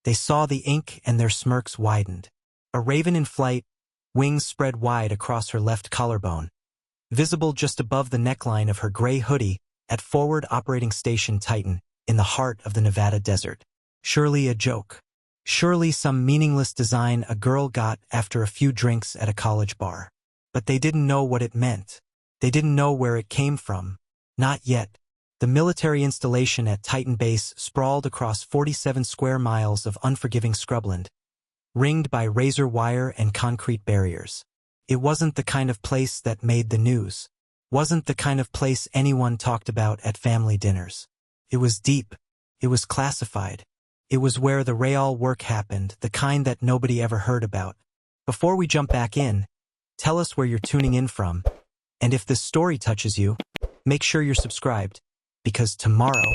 They saw the ink and their smirks widened. A raven in flight, wings spread wide across her left collarbone, visible just above the neckline of her gray hoodie at Forward Operating Station Titan in the heart of the Nevada desert. Surely a joke. Surely some meaningless design a girl got after a few drinks at a college bar. But they didn't know what it meant. They didn't know where it came from. Not yet. The military installation at Titan Base sprawled across 47 square miles of unforgiving scrubland, ringed by razor wire and concrete barriers. It wasn't the kind of place that made the news. Wasn't the kind of place anyone talked about at family dinners. It was deep. It was classified. It was where the real work happened, the kind that nobody ever heard about. Before we jump back in, tell us where you're tuning in from. And if this story touches you, make sure you're subscribed, because tomorrow,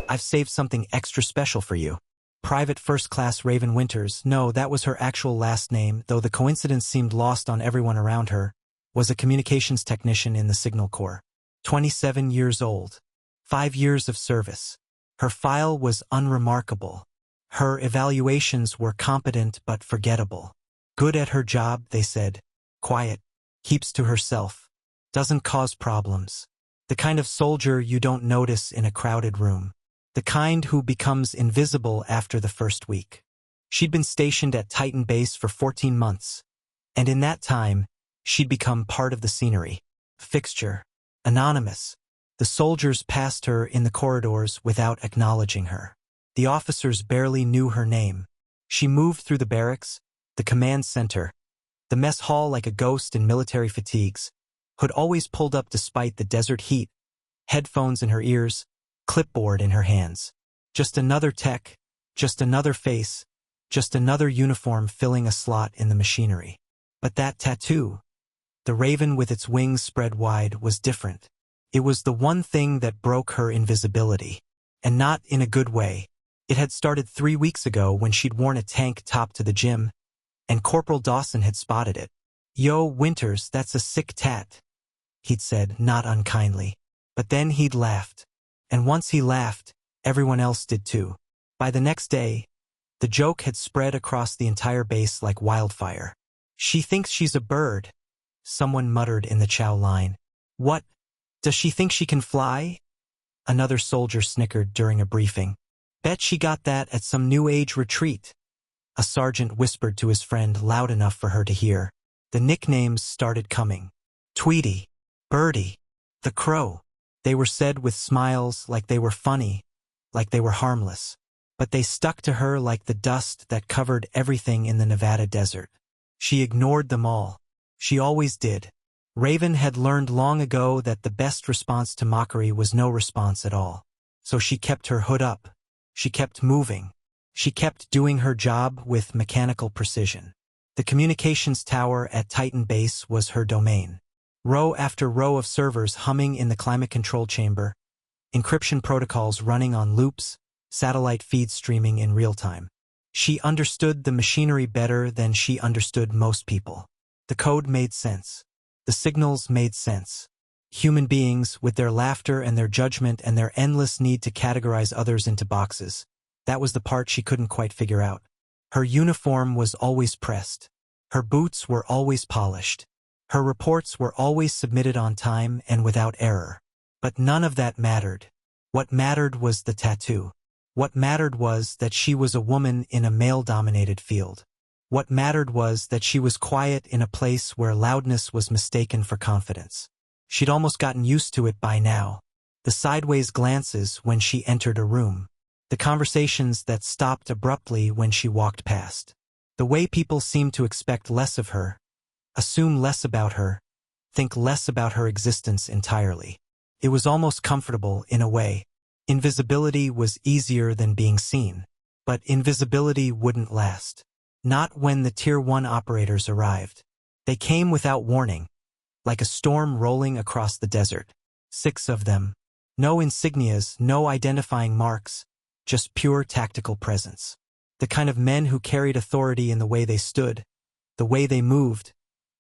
I've saved something extra special for you. Private First Class Raven Winters, no, that was her actual last name, though the coincidence seemed lost on everyone around her, was a communications technician in the Signal Corps. 27 years old. 5 years of service. Her file was unremarkable. Her evaluations were competent but forgettable. Good at her job, they said. Quiet. Keeps to herself. Doesn't cause problems. The kind of soldier you don't notice in a crowded room. The kind who becomes invisible after the first week. She'd been stationed at Titan Base for 14 months. And in that time, she'd become part of the scenery. Fixture. Anonymous. The soldiers passed her in the corridors without acknowledging her. The officers barely knew her name. She moved through the barracks, the command center, the mess hall like a ghost in military fatigues, hood always pulled up despite the desert heat, headphones in her ears, clipboard in her hands. Just another tech, just another face, just another uniform filling a slot in the machinery. But that tattoo, the raven with its wings spread wide, was different. It was the one thing that broke her invisibility. And not in a good way. It had started 3 weeks ago when she'd worn a tank top to the gym, and Corporal Dawson had spotted it. "Yo, Winters, that's a sick tat," he'd said, not unkindly. But then he'd laughed. And once he laughed, everyone else did too. By the next day, the joke had spread across the entire base like wildfire. "She thinks she's a bird," someone muttered in the chow line. "What? Does she think she can fly?" Another soldier snickered during a briefing. "Bet she got that at some New Age retreat," a sergeant whispered to his friend loud enough for her to hear. The nicknames started coming. Tweety, Birdie, the Crow. They were said with smiles, like they were funny, like they were harmless. But they stuck to her like the dust that covered everything in the Nevada desert. She ignored them all. She always did. Raven had learned long ago that the best response to mockery was no response at all. So she kept her hood up. She kept moving. She kept doing her job with mechanical precision. The communications tower at Titan Base was her domain. Row after row of servers humming in the climate control chamber, encryption protocols running on loops, satellite feeds streaming in real time. She understood the machinery better than she understood most people. The code made sense. The signals made sense. Human beings, with their laughter and their judgment and their endless need to categorize others into boxes. That was the part she couldn't quite figure out. Her uniform was always pressed. Her boots were always polished. Her reports were always submitted on time and without error. But none of that mattered. What mattered was the tattoo. What mattered was that she was a woman in a male-dominated field. What mattered was that she was quiet in a place where loudness was mistaken for confidence. She'd almost gotten used to it by now. The sideways glances when she entered a room. The conversations that stopped abruptly when she walked past. The way people seemed to expect less of her, assume less about her, think less about her existence entirely. It was almost comfortable in a way. Invisibility was easier than being seen. But invisibility wouldn't last. Not when the Tier 1 operators arrived. They came without warning. Like a storm rolling across the desert. 6 of them. No insignias, no identifying marks, just pure tactical presence. The kind of men who carried authority in the way they stood, the way they moved,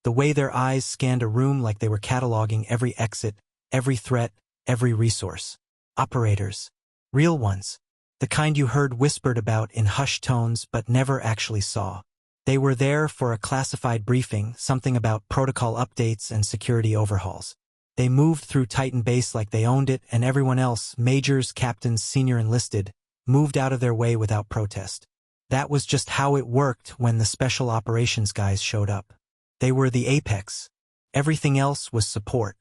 the way their eyes scanned a room like they were cataloging every exit, every threat, every resource. Operators. Real ones. The kind you heard whispered about in hushed tones but never actually saw. They were there for a classified briefing, something about protocol updates and security overhauls. They moved through Titan Base like they owned it, and everyone else, majors, captains, senior enlisted, moved out of their way without protest. That was just how it worked when the special operations guys showed up. They were the apex. Everything else was support.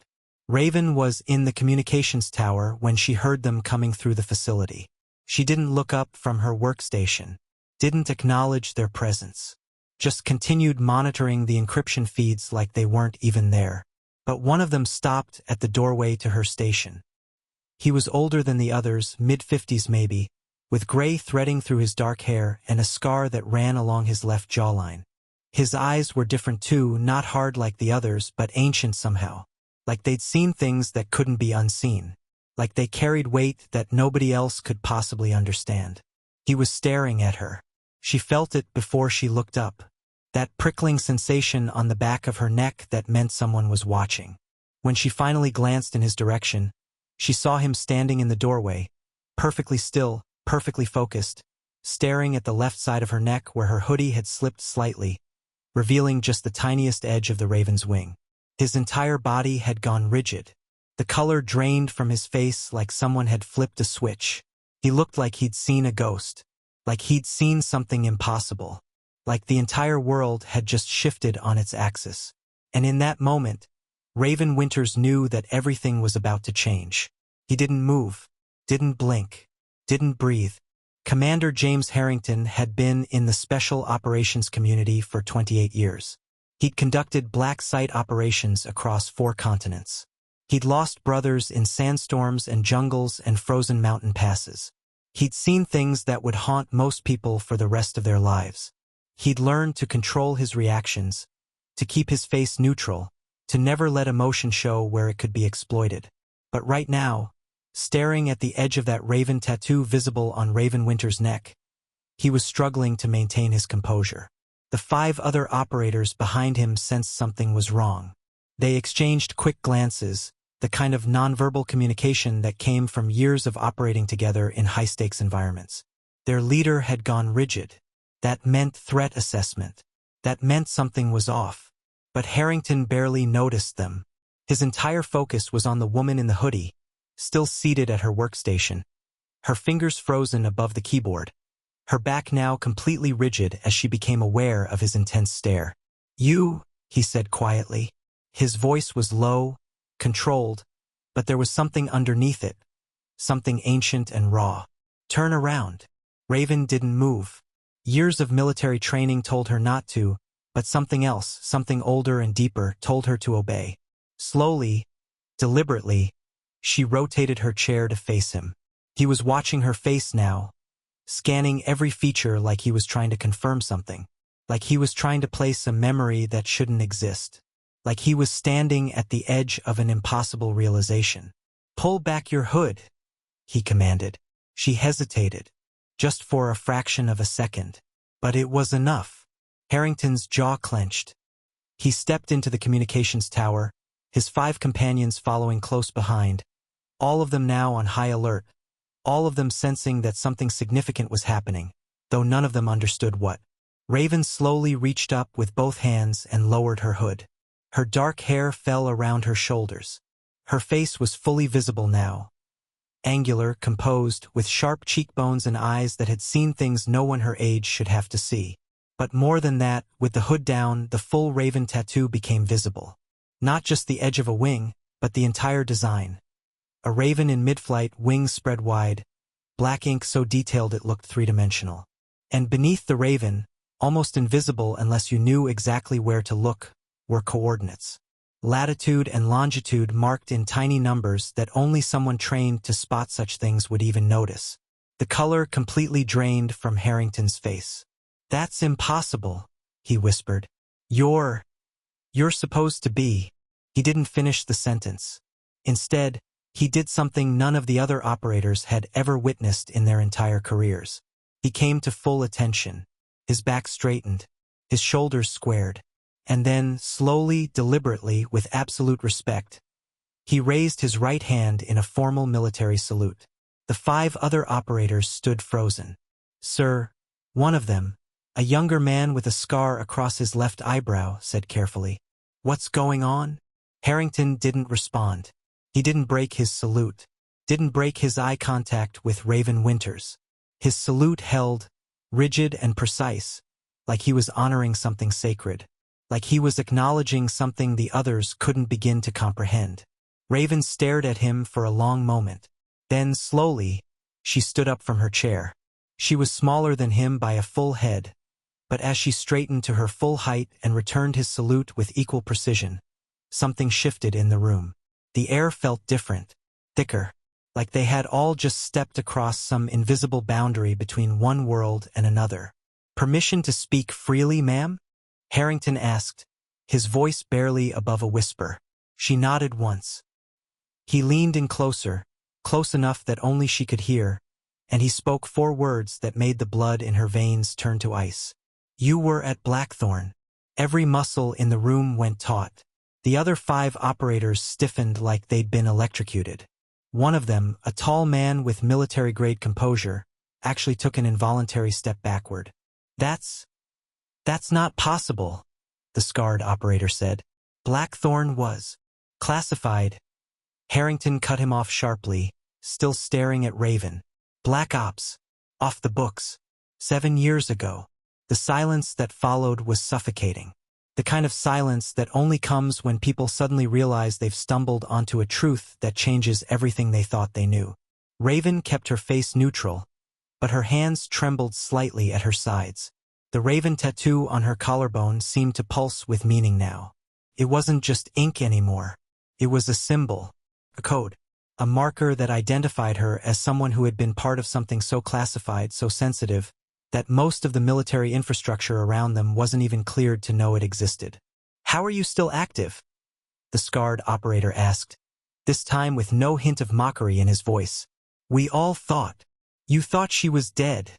Raven was in the communications tower when she heard them coming through the facility. She didn't look up from her workstation, didn't acknowledge their presence, just continued monitoring the encryption feeds like they weren't even there. But one of them stopped at the doorway to her station. He was older than the others, mid-50s maybe, with gray threading through his dark hair and a scar that ran along his left jawline. His eyes were different too, not hard like the others, but ancient somehow. Like they'd seen things that couldn't be unseen. Like they carried weight that nobody else could possibly understand. He was staring at her. She felt it before she looked up. That prickling sensation on the back of her neck that meant someone was watching. When she finally glanced in his direction, she saw him standing in the doorway, perfectly still, perfectly focused, staring at the left side of her neck where her hoodie had slipped slightly, revealing just the tiniest edge of the raven's wing. His entire body had gone rigid. The color drained from his face like someone had flipped a switch. He looked like he'd seen a ghost, like he'd seen something impossible, like the entire world had just shifted on its axis. And in that moment, Raven Winters knew that everything was about to change. He didn't move, didn't blink, didn't breathe. Commander James Harrington had been in the special operations community for 28 years. He'd conducted black site operations across 4 continents. He'd lost brothers in sandstorms and jungles and frozen mountain passes. He'd seen things that would haunt most people for the rest of their lives. He'd learned to control his reactions, to keep his face neutral, to never let emotion show where it could be exploited. But right now, staring at the edge of that raven tattoo visible on Raven Winter's neck, he was struggling to maintain his composure. The 5 other operators behind him sensed something was wrong. They exchanged quick glances, the kind of nonverbal communication that came from years of operating together in high-stakes environments. Their leader had gone rigid. That meant threat assessment. That meant something was off. But Harrington barely noticed them. His entire focus was on the woman in the hoodie, still seated at her workstation, her fingers frozen above the keyboard, her back now completely rigid as she became aware of his intense stare. "You," he said quietly. His voice was low, controlled, but there was something underneath it, something ancient and raw. "Turn around." Raven didn't move. Years of military training told her not to, but something else, something older and deeper, told her to obey. Slowly, deliberately, she rotated her chair to face him. He was watching her face now, scanning every feature like he was trying to confirm something, like he was trying to place a memory that shouldn't exist, like he was standing at the edge of an impossible realization. "Pull back your hood," he commanded. She hesitated, just for a fraction of a second. But it was enough. Harrington's jaw clenched. He stepped into the communications tower, his 5 companions following close behind, all of them now on high alert, all of them sensing that something significant was happening, though none of them understood what. Raven slowly reached up with both hands and lowered her hood. Her dark hair fell around her shoulders. Her face was fully visible now. Angular, composed, with sharp cheekbones and eyes that had seen things no one her age should have to see. But more than that, with the hood down, the full raven tattoo became visible. Not just the edge of a wing, but the entire design. A raven in mid-flight, wings spread wide, black ink so detailed it looked 3-dimensional. And beneath the raven, almost invisible unless you knew exactly where to look, were coordinates. Latitude and longitude marked in tiny numbers that only someone trained to spot such things would even notice. The color completely drained from Harrington's face. "That's impossible," he whispered. You're supposed to be." He didn't finish the sentence. Instead, he did something none of the other operators had ever witnessed in their entire careers. He came to full attention. His back straightened, his shoulders squared. And then, slowly, deliberately, with absolute respect, he raised his right hand in a formal military salute. The 5 other operators stood frozen. "Sir," one of them, a younger man with a scar across his left eyebrow, said carefully. "What's going on?" Harrington didn't respond. He didn't break his salute. Didn't break his eye contact with Raven Winters. His salute held, rigid and precise, like he was honoring something sacred. Like he was acknowledging something the others couldn't begin to comprehend. Raven stared at him for a long moment. Then, slowly, she stood up from her chair. She was smaller than him by a full head, but as she straightened to her full height and returned his salute with equal precision, something shifted in the room. The air felt different, thicker, like they had all just stepped across some invisible boundary between one world and another. "Permission to speak freely, ma'am?" Harrington asked, his voice barely above a whisper. She nodded once. He leaned in closer, close enough that only she could hear, and he spoke 4 words that made the blood in her veins turn to ice. "You were at Blackthorn." Every muscle in the room went taut. The other 5 operators stiffened like they'd been electrocuted. One of them, a tall man with military-grade composure, actually took an involuntary step backward. That's not possible," the scarred operator said. "Blackthorn was classified." Harrington cut him off sharply, still staring at Raven. "Black Ops. Off the books. 7 years ago." The silence that followed was suffocating. The kind of silence that only comes when people suddenly realize they've stumbled onto a truth that changes everything they thought they knew. Raven kept her face neutral, but her hands trembled slightly at her sides. The Raven tattoo on her collarbone seemed to pulse with meaning now. It wasn't just ink anymore. It was a symbol, a code, a marker that identified her as someone who had been part of something so classified, so sensitive, that most of the military infrastructure around them wasn't even cleared to know it existed. "How are you still active?" the scarred operator asked, this time with no hint of mockery in his voice. "We all thought. You thought she was dead,"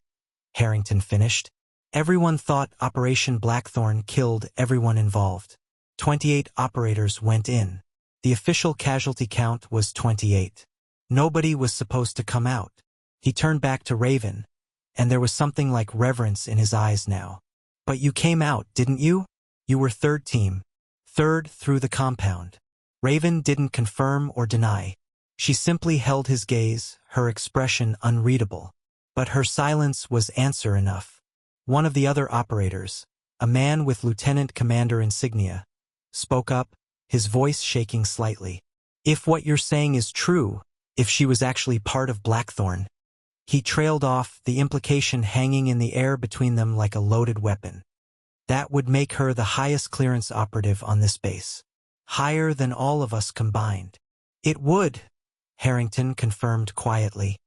Harrington finished. "Everyone thought Operation Blackthorn killed everyone involved." 28 operators went in. The official casualty count was 28. Nobody was supposed to come out. He turned back to Raven, and there was something like reverence in his eyes now. "But you came out, didn't you? You were 3rd team. 3rd through the compound." Raven didn't confirm or deny. She simply held his gaze, her expression unreadable. But her silence was answer enough. One of the other operators, a man with lieutenant commander insignia, spoke up, his voice shaking slightly. "If what you're saying is true, if she was actually part of Blackthorn." He trailed off, the implication hanging in the air between them like a loaded weapon. "That would make her the highest clearance operative on this base. Higher than all of us combined." "It would," Harrington confirmed quietly.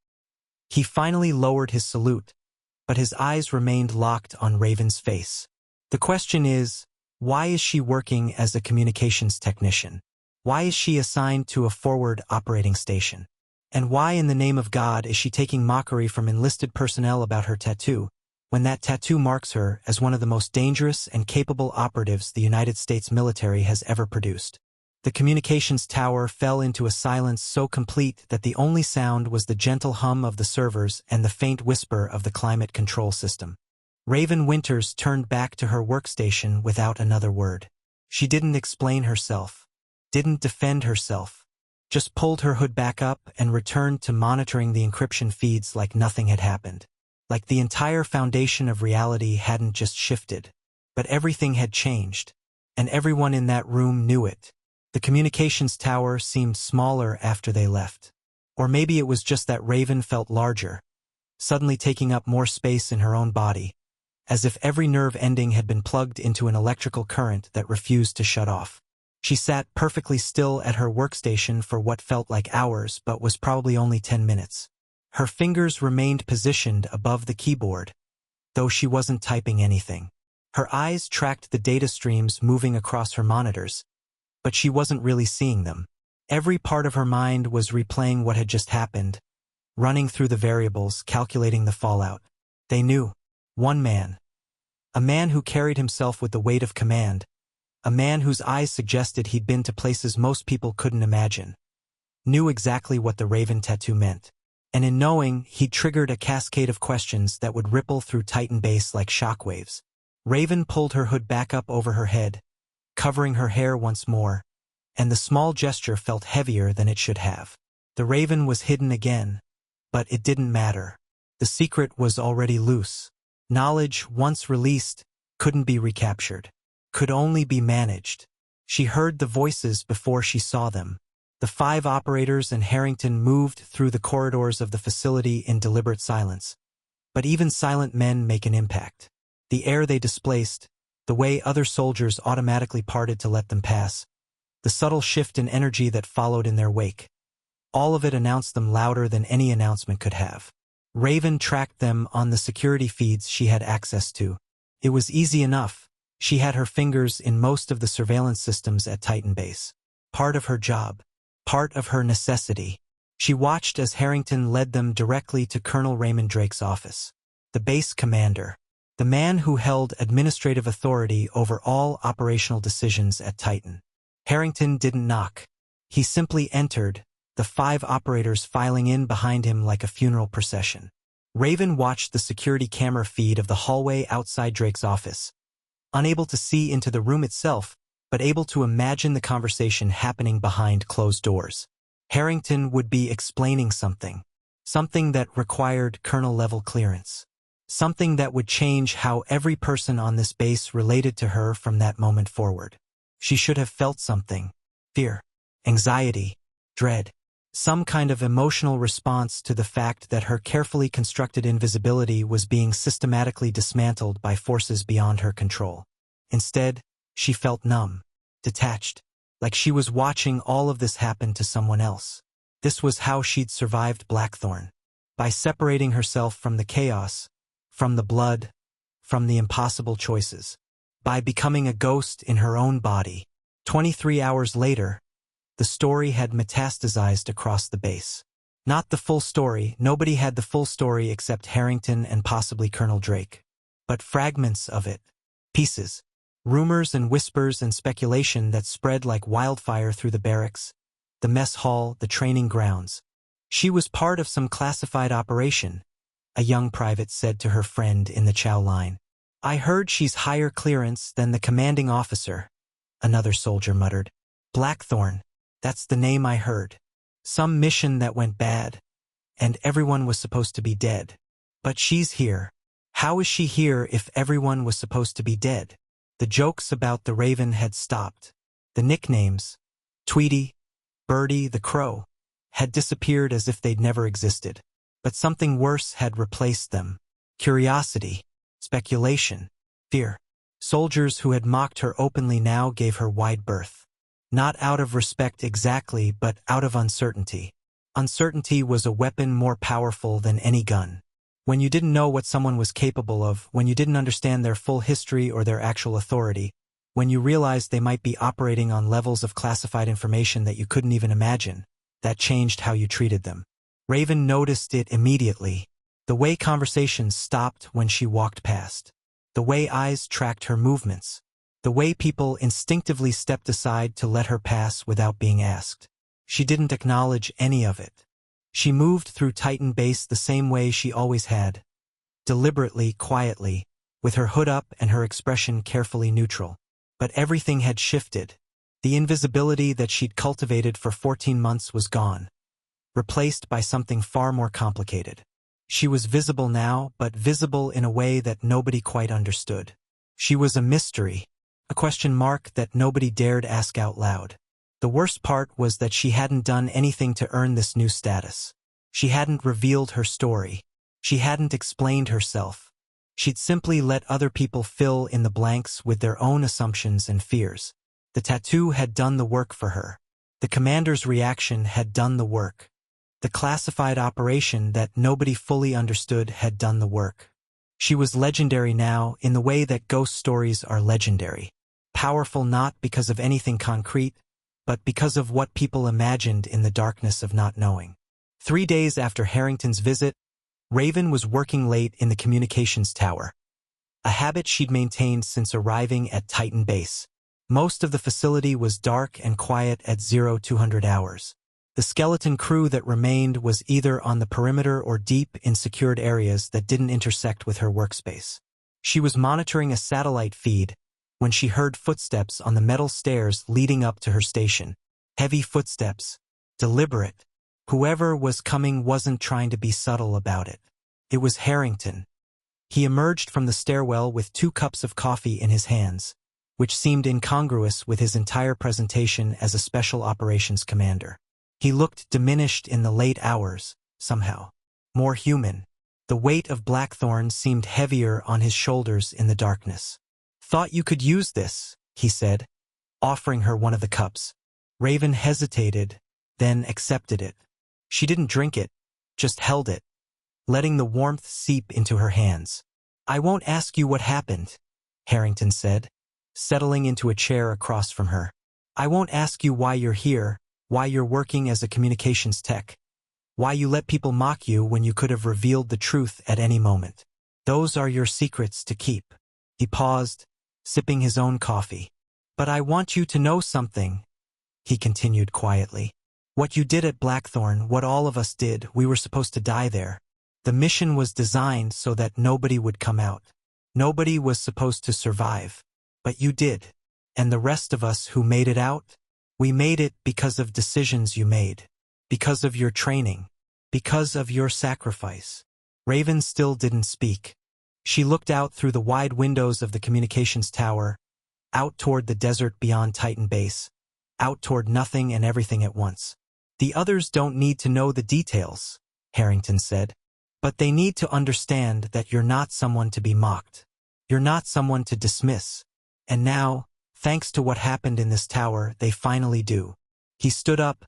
He finally lowered his salute, but his eyes remained locked on Raven's face. "The question is, why is she working as a communications technician? Why is she assigned to a forward operating station? And why in the name of God is she taking mockery from enlisted personnel about her tattoo, when that tattoo marks her as one of the most dangerous and capable operatives the United States military has ever produced?" The communications tower fell into a silence so complete that the only sound was the gentle hum of the servers and the faint whisper of the climate control system. Raven Winters turned back to her workstation without another word. She didn't explain herself, didn't defend herself, just pulled her hood back up and returned to monitoring the encryption feeds like nothing had happened. Like the entire foundation of reality hadn't just shifted, but everything had changed, and everyone in that room knew it. The communications tower seemed smaller after they left. Or maybe it was just that Raven felt larger, suddenly taking up more space in her own body, as if every nerve ending had been plugged into an electrical current that refused to shut off. She sat perfectly still at her workstation for what felt like hours but was probably only 10 minutes. Her fingers remained positioned above the keyboard, though she wasn't typing anything. Her eyes tracked the data streams moving across her monitors, but she wasn't really seeing them. Every part of her mind was replaying what had just happened, running through the variables, calculating the fallout. They knew. One man. A man who carried himself with the weight of command. A man whose eyes suggested he'd been to places most people couldn't imagine. Knew exactly what the Raven tattoo meant. And in knowing, he triggered a cascade of questions that would ripple through Titan Base like shockwaves. Raven pulled her hood back up over her head, covering her hair once more, and the small gesture felt heavier than it should have. The Raven was hidden again, but it didn't matter. The secret was already loose. Knowledge, once released, couldn't be recaptured, could only be managed. She heard the voices before she saw them. The 5 operators and Harrington moved through the corridors of the facility in deliberate silence. But even silent men make an impact. The air they displaced, the way other soldiers automatically parted to let them pass, the subtle shift in energy that followed in their wake. All of it announced them louder than any announcement could have. Raven tracked them on the security feeds she had access to. It was easy enough. She had her fingers in most of the surveillance systems at Titan Base. Part of her job. Part of her necessity. She watched as Harrington led them directly to Colonel Raymond Drake's office. The base commander. The man who held administrative authority over all operational decisions at Titan. Harrington didn't knock. He simply entered, the 5 operators filing in behind him like a funeral procession. Raven watched the security camera feed of the hallway outside Drake's office, unable to see into the room itself, but able to imagine the conversation happening behind closed doors. Harrington would be explaining something that required colonel-level clearance. Something that would change how every person on this base related to her from that moment forward. She should have felt something. Fear, anxiety, dread. Some kind of emotional response to the fact that her carefully constructed invisibility was being systematically dismantled by forces beyond her control. Instead, she felt numb, detached, like she was watching all of this happen to someone else. This was how she'd survived Blackthorn. By separating herself from the chaos, from the blood, from the impossible choices. By becoming a ghost in her own body. 23 hours later, the story had metastasized across the base. Not the full story, nobody had the full story except Harrington and possibly Colonel Drake. But fragments of it. Pieces. Rumors and whispers and speculation that spread like wildfire through the barracks, the mess hall, the training grounds. She was part of some classified operation, a young private said to her friend in the chow line. I heard she's higher clearance than the commanding officer, another soldier muttered. Blackthorn, that's the name I heard. Some mission that went bad, and everyone was supposed to be dead. But she's here. How is she here if everyone was supposed to be dead? The jokes about the Raven had stopped. The nicknames, Tweety, Birdie, the Crow, had disappeared as if they'd never existed. But something worse had replaced them. Curiosity, speculation, fear. Soldiers who had mocked her openly now gave her wide berth. Not out of respect exactly, but out of uncertainty. Uncertainty was a weapon more powerful than any gun. When you didn't know what someone was capable of, when you didn't understand their full history or their actual authority, when you realized they might be operating on levels of classified information that you couldn't even imagine, that changed how you treated them. Raven noticed it immediately. The way conversations stopped when she walked past. The way eyes tracked her movements. The way people instinctively stepped aside to let her pass without being asked. She didn't acknowledge any of it. She moved through Titan Base the same way she always had. Deliberately, quietly, with her hood up and her expression carefully neutral. But everything had shifted. The invisibility that she'd cultivated for 14 months was gone, replaced by something far more complicated. She was visible now, but visible in a way that nobody quite understood. She was a mystery, a question mark that nobody dared ask out loud. The worst part was that she hadn't done anything to earn this new status. She hadn't revealed her story. She hadn't explained herself. She'd simply let other people fill in the blanks with their own assumptions and fears. The tattoo had done the work for her. The commander's reaction had done the work. The classified operation that nobody fully understood had done the work. She was legendary now in the way that ghost stories are legendary. Powerful not because of anything concrete, but because of what people imagined in the darkness of not knowing. 3 days after Harrington's visit, Raven was working late in the communications tower, a habit she'd maintained since arriving at Titan Base. Most of the facility was dark and quiet at 0200 hours. The skeleton crew that remained was either on the perimeter or deep in secured areas that didn't intersect with her workspace. She was monitoring a satellite feed when she heard footsteps on the metal stairs leading up to her station. Heavy footsteps, deliberate. Whoever was coming wasn't trying to be subtle about it. It was Harrington. He emerged from the stairwell with 2 cups of coffee in his hands, which seemed incongruous with his entire presentation as a special operations commander. He looked diminished in the late hours, somehow. More human. The weight of Blackthorn seemed heavier on his shoulders in the darkness. "Thought you could use this," he said, offering her one of the cups. Raven hesitated, then accepted it. She didn't drink it, just held it, letting the warmth seep into her hands. "I won't ask you what happened," Harrington said, settling into a chair across from her. "I won't ask you why you're here, why you're working as a communications tech, why you let people mock you when you could have revealed the truth at any moment. Those are your secrets to keep." He paused, sipping his own coffee. "But I want you to know something," he continued quietly. "What you did at Blackthorn, what all of us did, we were supposed to die there. The mission was designed so that nobody would come out. Nobody was supposed to survive. But you did. And the rest of us who made it out? We made it because of decisions you made. Because of your training. Because of your sacrifice." Raven still didn't speak. She looked out through the wide windows of the communications tower, out toward the desert beyond Titan Base, out toward nothing and everything at once. "The others don't need to know the details," Harrington said. "But they need to understand that you're not someone to be mocked. You're not someone to dismiss. And now, thanks to what happened in this tower, they finally do." He stood up,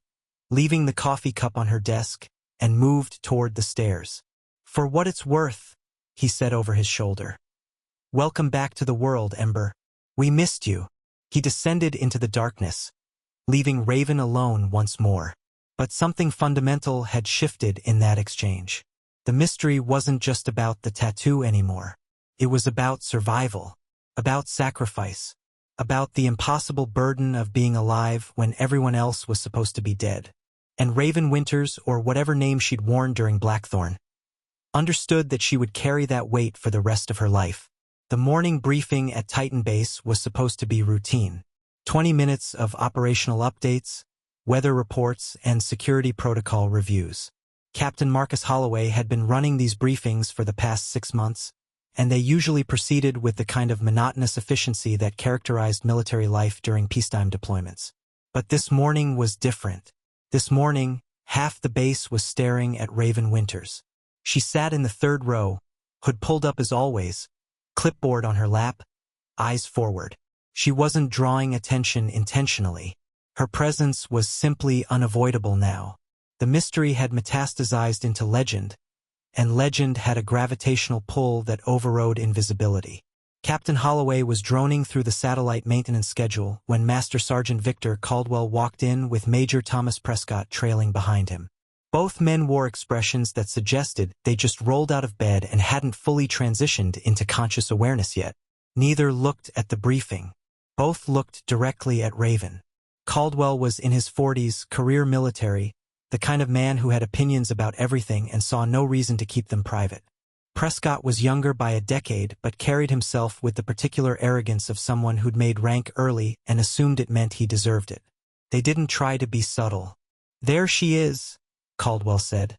leaving the coffee cup on her desk, and moved toward the stairs. "For what it's worth," he said over his shoulder. "Welcome back to the world, Ember. We missed you." He descended into the darkness, leaving Raven alone once more. But something fundamental had shifted in that exchange. The mystery wasn't just about the tattoo anymore. It was about survival, about sacrifice, about the impossible burden of being alive when everyone else was supposed to be dead. And Raven Winters, or whatever name she'd worn during Blackthorn, understood that she would carry that weight for the rest of her life. The morning briefing at Titan Base was supposed to be routine. 20 minutes of operational updates, weather reports, and security protocol reviews. Captain Marcus Holloway had been running these briefings for the past 6 months, and they usually proceeded with the kind of monotonous efficiency that characterized military life during peacetime deployments. But this morning was different. This morning, half the base was staring at Raven Winters. She sat in the 3rd row, hood pulled up as always, clipboard on her lap, eyes forward. She wasn't drawing attention intentionally. Her presence was simply unavoidable now. The mystery had metastasized into legend, and legend had a gravitational pull that overrode invisibility. Captain Holloway was droning through the satellite maintenance schedule when Master Sergeant Victor Caldwell walked in with Major Thomas Prescott trailing behind him. Both men wore expressions that suggested they just rolled out of bed and hadn't fully transitioned into conscious awareness yet. Neither looked at the briefing. Both looked directly at Raven. Caldwell was in his 40s, career military, the kind of man who had opinions about everything and saw no reason to keep them private. Prescott was younger by a decade but carried himself with the particular arrogance of someone who'd made rank early and assumed it meant he deserved it. They didn't try to be subtle. "There she is," Caldwell said,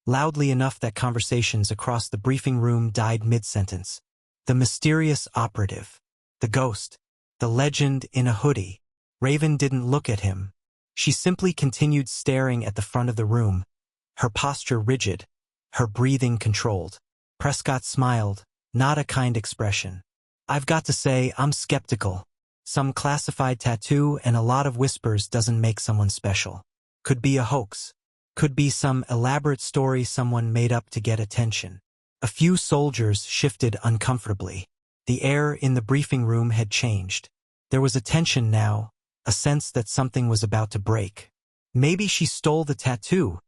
loudly enough that conversations across the briefing room died mid-sentence. "The mysterious operative. The ghost. The legend in a hoodie." Raven didn't look at him. She simply continued staring at the front of the room, her posture rigid, her breathing controlled. Prescott smiled, not a kind expression. "I've got to say, I'm skeptical. Some classified tattoo and a lot of whispers doesn't make someone special. Could be a hoax. Could be some elaborate story someone made up to get attention." A few soldiers shifted uncomfortably. The air in the briefing room had changed. There was a tension now, a sense that something was about to break. "Maybe she stole the tattoo,"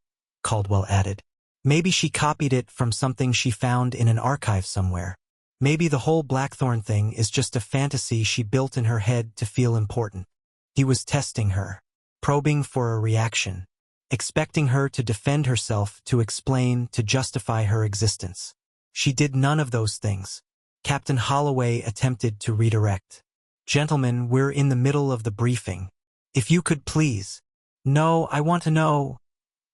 Caldwell added. "Maybe she copied it from something she found in an archive somewhere. Maybe the whole Blackthorn thing is just a fantasy she built in her head to feel important." He was testing her, probing for a reaction. expecting her to defend herself, to explain, to justify her existence. She did none of those things. Captain Holloway attempted to redirect. "Gentlemen, we're in the middle of the briefing. If you could please—" "No, I want to know,"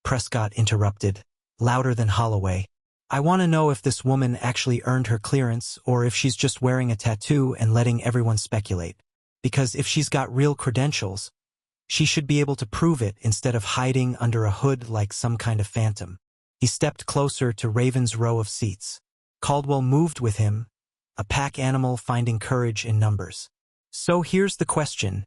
Prescott interrupted, louder than Holloway. "I want to know if this woman actually earned her clearance or if she's just wearing a tattoo and letting everyone speculate. Because if she's got real credentials, she should be able to prove it instead of hiding under a hood like some kind of phantom." He stepped closer to Raven's row of seats. Caldwell moved with him, a pack animal finding courage in numbers. "So here's the question,"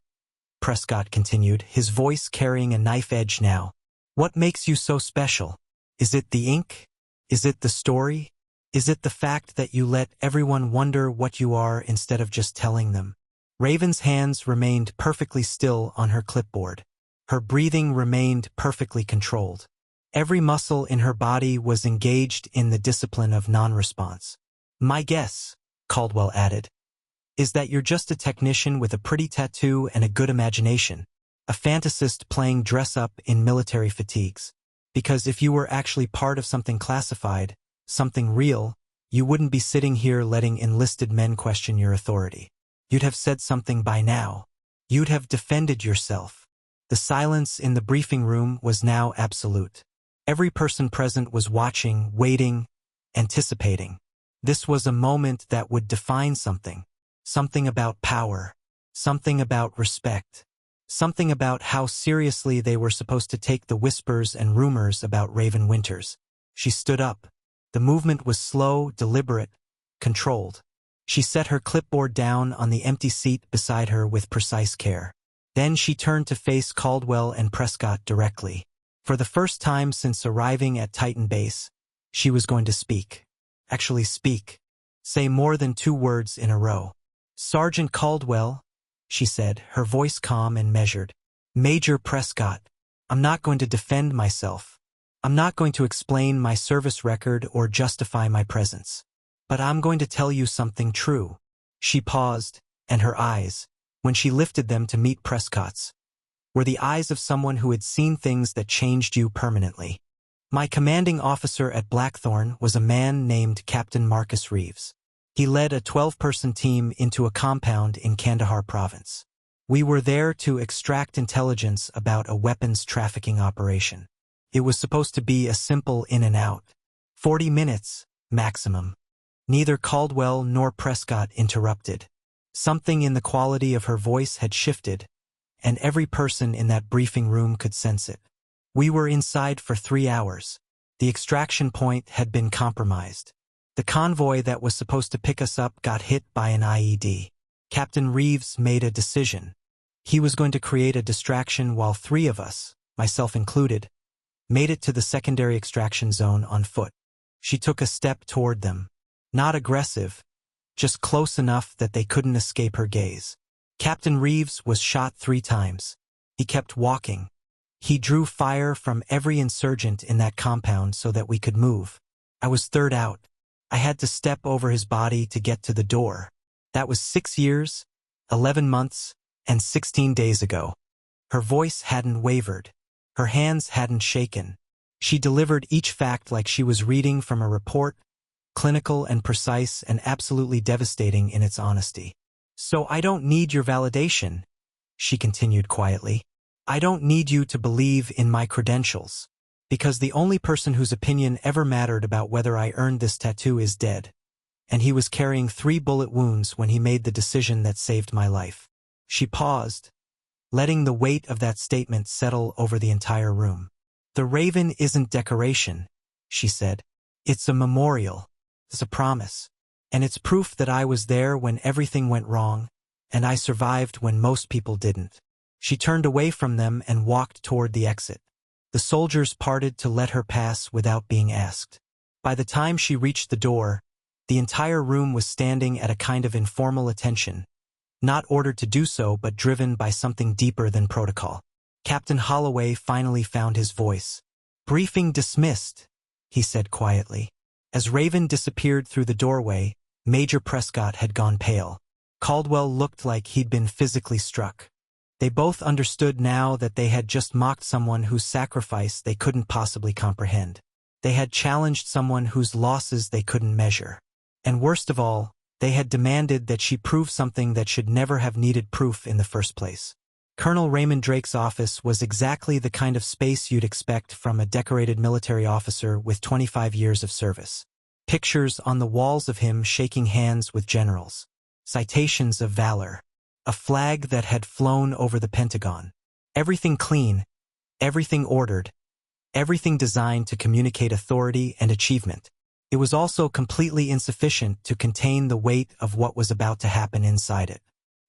Prescott continued, his voice carrying a knife edge now. "What makes you so special? Is it the ink? Is it the story? Is it the fact that you let everyone wonder what you are instead of just telling them?" Raven's hands remained perfectly still on her clipboard. Her breathing remained perfectly controlled. Every muscle in her body was engaged in the discipline of non-response. "My guess," Caldwell added, "is that you're just a technician with a pretty tattoo and a good imagination, a fantasist playing dress-up in military fatigues. Because if you were actually part of something classified, something real, you wouldn't be sitting here letting enlisted men question your authority. You'd have said something by now. You'd have defended yourself." The silence in the briefing room was now absolute. Every person present was watching, waiting, anticipating. This was a moment that would define something. Something about power. Something about respect. Something about how seriously they were supposed to take the whispers and rumors about Raven Winters. She stood up. The movement was slow, deliberate, controlled. She set her clipboard down on the empty seat beside her with precise care. Then she turned to face Caldwell and Prescott directly. For the first time since arriving at Titan Base, she was going to speak. Actually speak. Say more than 2 words in a row. "Sergeant Caldwell," she said, her voice calm and measured. "Major Prescott, I'm not going to defend myself. I'm not going to explain my service record or justify my presence. But I'm going to tell you something true." She paused, and her eyes, when she lifted them to meet Prescott's, were the eyes of someone who had seen things that changed you permanently. "My commanding officer at Blackthorn was a man named Captain Marcus Reeves. He led a 12-person team into a compound in Kandahar province. We were there to extract intelligence about a weapons trafficking operation. It was supposed to be a simple in and out. 40 minutes, maximum." Neither Caldwell nor Prescott interrupted. Something in the quality of her voice had shifted, and every person in that briefing room could sense it. "We were inside for 3 hours. The extraction point had been compromised. The convoy that was supposed to pick us up got hit by an IED. Captain Reeves made a decision. He was going to create a distraction while 3 of us, myself included, made it to the secondary extraction zone on foot." She took a step toward them. Not aggressive, just close enough that they couldn't escape her gaze. "Captain Reeves was shot 3 times. He kept walking. He drew fire from every insurgent in that compound so that we could move. I was 3rd out. I had to step over his body to get to the door. That was 6 years, 11 months, and 16 days ago." Her voice hadn't wavered. Her hands hadn't shaken. She delivered each fact like she was reading from a report, clinical and precise and absolutely devastating in its honesty. "So I don't need your validation," she continued quietly. "I don't need you to believe in my credentials. Because the only person whose opinion ever mattered about whether I earned this tattoo is dead. And he was carrying 3 bullet wounds when he made the decision that saved my life." She paused, letting the weight of that statement settle over the entire room. "The Raven isn't decoration," she said. "It's a memorial. It's a promise. And it's proof that I was there when everything went wrong, and I survived when most people didn't." She turned away from them and walked toward the exit. The soldiers parted to let her pass without being asked. By the time she reached the door, the entire room was standing at a kind of informal attention, not ordered to do so but driven by something deeper than protocol. Captain Holloway finally found his voice. "Briefing dismissed," he said quietly. As Raven disappeared through the doorway, Major Prescott had gone pale. Caldwell looked like he'd been physically struck. They both understood now that they had just mocked someone whose sacrifice they couldn't possibly comprehend. They had challenged someone whose losses they couldn't measure. And worst of all, they had demanded that she prove something that should never have needed proof in the first place. Colonel Raymond Drake's office was exactly the kind of space you'd expect from a decorated military officer with 25 years of service. Pictures on the walls of him shaking hands with generals. Citations of valor. A flag that had flown over the Pentagon. Everything clean, everything ordered, everything designed to communicate authority and achievement. It was also completely insufficient to contain the weight of what was about to happen inside it.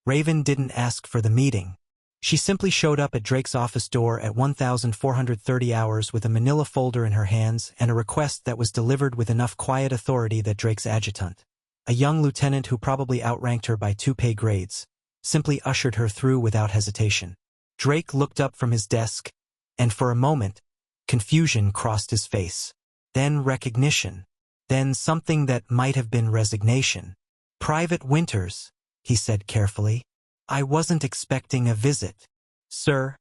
Raven didn't ask for the meeting. She simply showed up at Drake's office door at 1430 hours with a manila folder in her hands and a request that was delivered with enough quiet authority that Drake's adjutant, a young lieutenant who probably outranked her by 2 pay grades, simply ushered her through without hesitation. Drake looked up from his desk, and for a moment, confusion crossed his face. Then recognition. Then something that might have been resignation. "Private Winters," he said carefully. "I wasn't expecting a visit. Sir,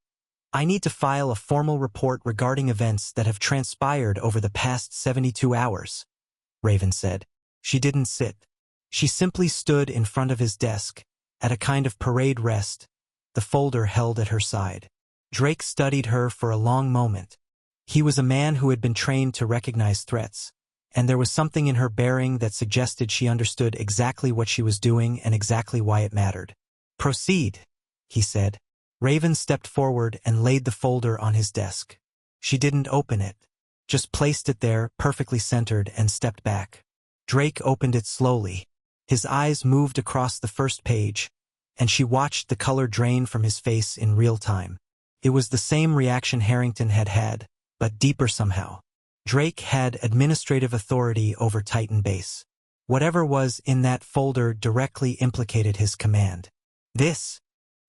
I need to file a formal report regarding events that have transpired over the past 72 hours, Raven said. She didn't sit. She simply stood in front of his desk, at a kind of parade rest, the folder held at her side. Drake studied her for a long moment. He was a man who had been trained to recognize threats, and there was something in her bearing that suggested she understood exactly what she was doing and exactly why it mattered. "Proceed," he said. Raven stepped forward and laid the folder on his desk. She didn't open it, just placed it there, perfectly centered, and stepped back. Drake opened it slowly. His eyes moved across the first page, and she watched the color drain from his face in real time. It was the same reaction Harrington had had, but deeper somehow. Drake had administrative authority over Titan Base. Whatever was in that folder directly implicated his command. "This,"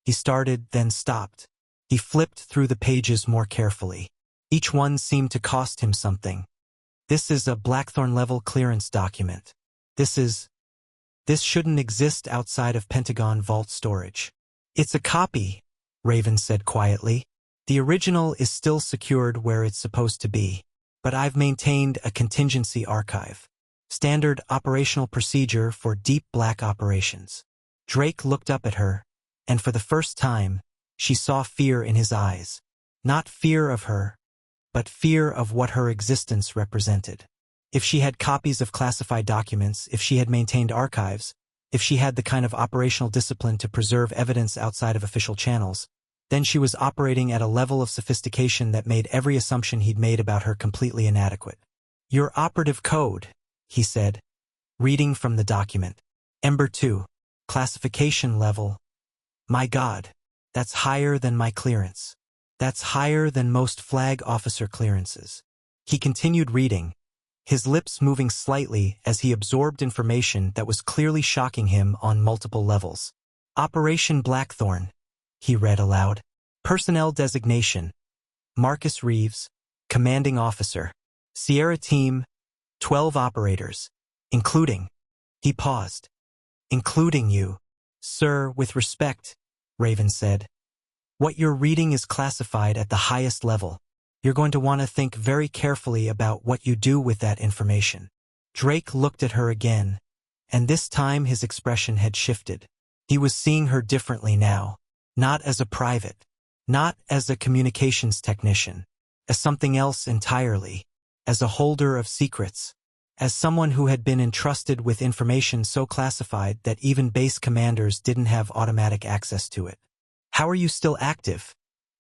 he started, then stopped. He flipped through the pages more carefully. Each one seemed to cost him something. "This is a Blackthorn-level clearance document. This shouldn't exist outside of Pentagon vault storage." "It's a copy," Raven said quietly. "The original is still secured where it's supposed to be, but I've maintained a contingency archive. Standard operational procedure for deep black operations." Drake looked up at her, and for the first time, she saw fear in his eyes. Not fear of her, but fear of what her existence represented. If she had copies of classified documents, if she had maintained archives, if she had the kind of operational discipline to preserve evidence outside of official channels, then she was operating at a level of sophistication that made every assumption he'd made about her completely inadequate. "Your operative code," he said, reading from the document. "Ember 2. Classification level. My God, that's higher than my clearance. That's higher than most flag officer clearances." He continued reading, his lips moving slightly as he absorbed information that was clearly shocking him on multiple levels. "Operation Blackthorn," he read aloud. "Personnel designation. Marcus Reeves, commanding officer. Sierra team, 12 operators, including..." He paused. "Including you, sir, with respect," Raven said. "What you're reading is classified at the highest level. You're going to want to think very carefully about what you do with that information." Drake looked at her again, and this time his expression had shifted. He was seeing her differently now, not as a private, not as a communications technician, as something else entirely, as a holder of secrets, as someone who had been entrusted with information so classified that even base commanders didn't have automatic access to it. "How are you still active?"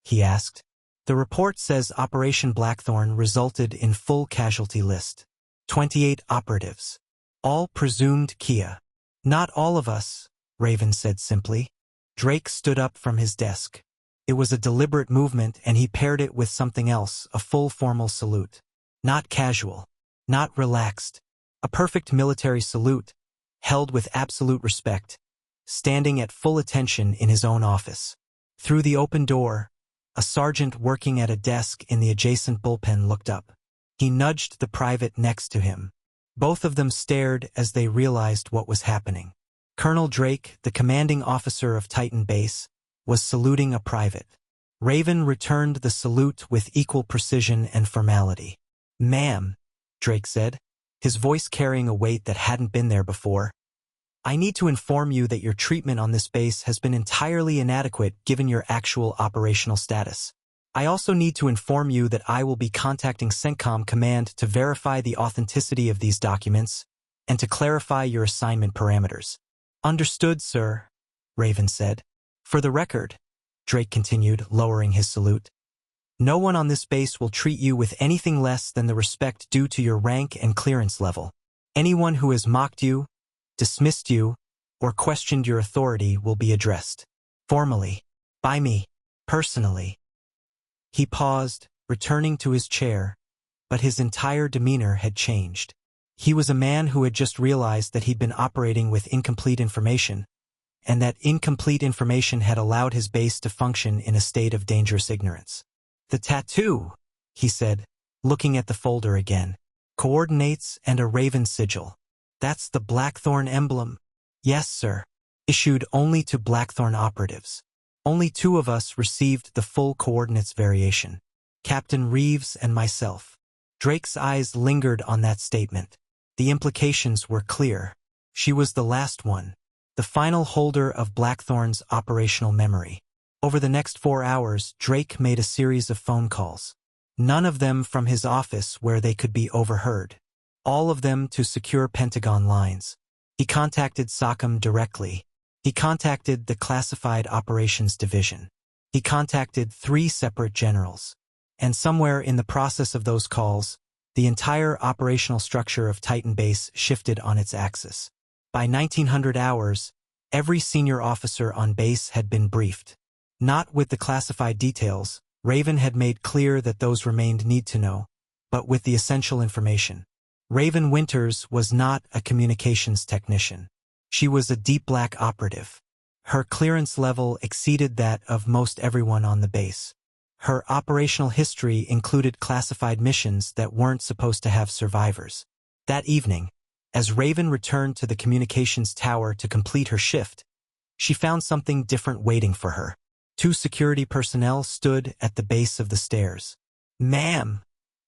he asked. "The report says Operation Blackthorn resulted in full casualty list. 28 operatives. All presumed Kia." "Not all of us," Raven said simply. Drake stood up from his desk. It was a deliberate movement, and he paired it with something else, a full formal salute. Not casual, not relaxed. A perfect military salute, held with absolute respect, standing at full attention in his own office. Through the open door, a sergeant working at a desk in the adjacent bullpen looked up. He nudged the private next to him. Both of them stared as they realized what was happening. Colonel Drake, the commanding officer of Titan Base, was saluting a private. Raven returned the salute with equal precision and formality. "Ma'am," Drake said, his voice carrying a weight that hadn't been there before. "I need to inform you that your treatment on this base has been entirely inadequate given your actual operational status. I also need to inform you that I will be contacting CENTCOM Command to verify the authenticity of these documents and to clarify your assignment parameters." "Understood, sir," Raven said. "For the record," Drake continued, lowering his salute, "no one on this base will treat you with anything less than the respect due to your rank and clearance level. Anyone who has mocked you, dismissed you, or questioned your authority will be addressed formally by me, personally." He paused, returning to his chair, but his entire demeanor had changed. He was a man who had just realized that he'd been operating with incomplete information, and that incomplete information had allowed his base to function in a state of dangerous ignorance. "The tattoo," he said, looking at the folder again. "Coordinates and a raven sigil. That's the Blackthorn emblem." "Yes, sir. Issued only to Blackthorn operatives. Only 2 of us received the full coordinates variation. Captain Reeves and myself." Drake's eyes lingered on that statement. The implications were clear. She was the last one, the final holder of Blackthorn's operational memory. Over the next 4 hours, Drake made a series of phone calls. None of them from his office where they could be overheard. All of them to secure Pentagon lines. He contacted SOCOM directly. He contacted the Classified Operations Division. He contacted 3 separate generals. And somewhere in the process of those calls, the entire operational structure of Titan Base shifted on its axis. By 1900 hours, every senior officer on base had been briefed. Not with the classified details, Raven had made clear that those remained need-to-know, but with the essential information. Raven Winters was not a communications technician. She was a deep black operative. Her clearance level exceeded that of most everyone on the base. Her operational history included classified missions that weren't supposed to have survivors. That evening, as Raven returned to the communications tower to complete her shift, she found something different waiting for her. 2 security personnel stood at the base of the stairs. "Ma'am,"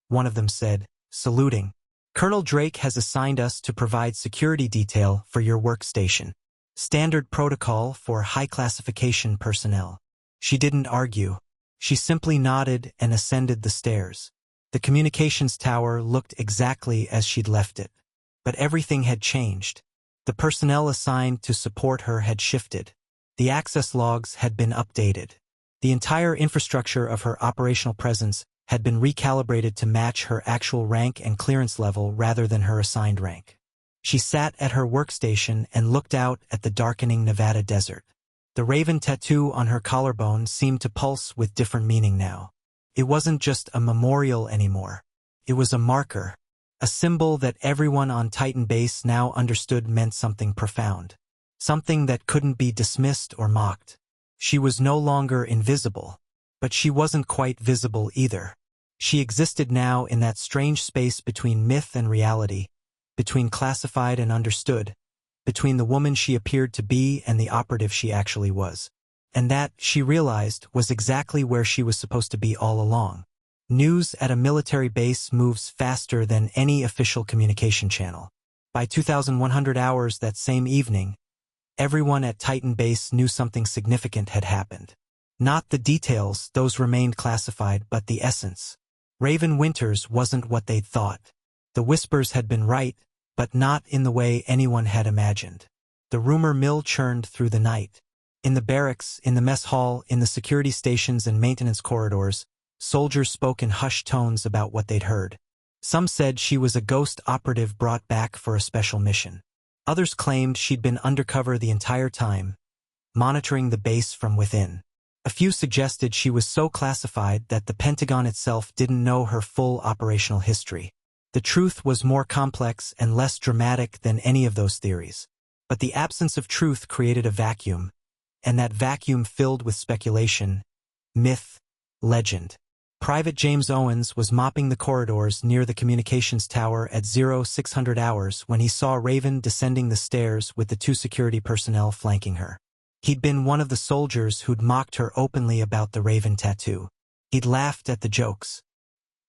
one of them said, saluting, "Colonel Drake has assigned us to provide security detail for your workstation. Standard protocol for high-classification personnel." She didn't argue. She simply nodded and ascended the stairs. The communications tower looked exactly as she'd left it. But everything had changed. The personnel assigned to support her had shifted. The access logs had been updated. The entire infrastructure of her operational presence had been recalibrated to match her actual rank and clearance level rather than her assigned rank. She sat at her workstation and looked out at the darkening Nevada desert. The raven tattoo on her collarbone seemed to pulse with different meaning now. It wasn't just a memorial anymore. It was a marker, a symbol that everyone on Titan Base now understood meant something profound. Something that couldn't be dismissed or mocked. She was no longer invisible, but she wasn't quite visible either. She existed now in that strange space between myth and reality, between classified and understood, between the woman she appeared to be and the operative she actually was. And that, she realized, was exactly where she was supposed to be all along. News at a military base moves faster than any official communication channel. By 2100 hours that same evening, everyone at Titan Base knew something significant had happened. Not the details, those remained classified, but the essence. Raven Winters wasn't what they'd thought. The whispers had been right, but not in the way anyone had imagined. The rumor mill churned through the night. In the barracks, in the mess hall, in the security stations and maintenance corridors, soldiers spoke in hushed tones about what they'd heard. Some said she was a ghost operative brought back for a special mission. Others claimed she'd been undercover the entire time, monitoring the base from within. A few suggested she was so classified that the Pentagon itself didn't know her full operational history. The truth was more complex and less dramatic than any of those theories. But the absence of truth created a vacuum, and that vacuum filled with speculation, myth, legend. Private James Owens was mopping the corridors near the communications tower at 0600 hours when he saw Raven descending the stairs with the 2 security personnel flanking her. He'd been one of the soldiers who'd mocked her openly about the Raven tattoo. He'd laughed at the jokes.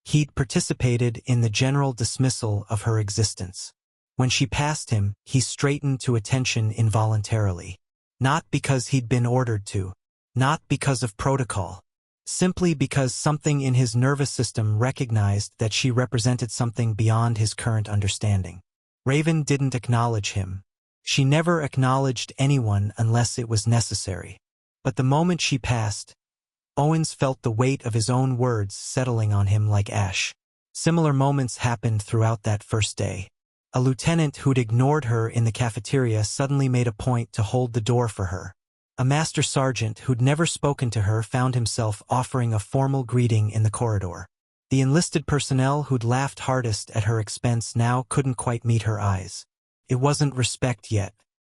He'd participated in the general dismissal of her existence. When she passed him, he straightened to attention involuntarily. Not because he'd been ordered to. Not because of protocol. Simply because something in his nervous system recognized that she represented something beyond his current understanding. Raven didn't acknowledge him. She never acknowledged anyone unless it was necessary. But the moment she passed, Owens felt the weight of his own words settling on him like ash. Similar moments happened throughout that first day. A lieutenant who'd ignored her in the cafeteria suddenly made a point to hold the door for her. A master sergeant who'd never spoken to her found himself offering a formal greeting in the corridor. The enlisted personnel who'd laughed hardest at her expense now couldn't quite meet her eyes. It wasn't respect yet.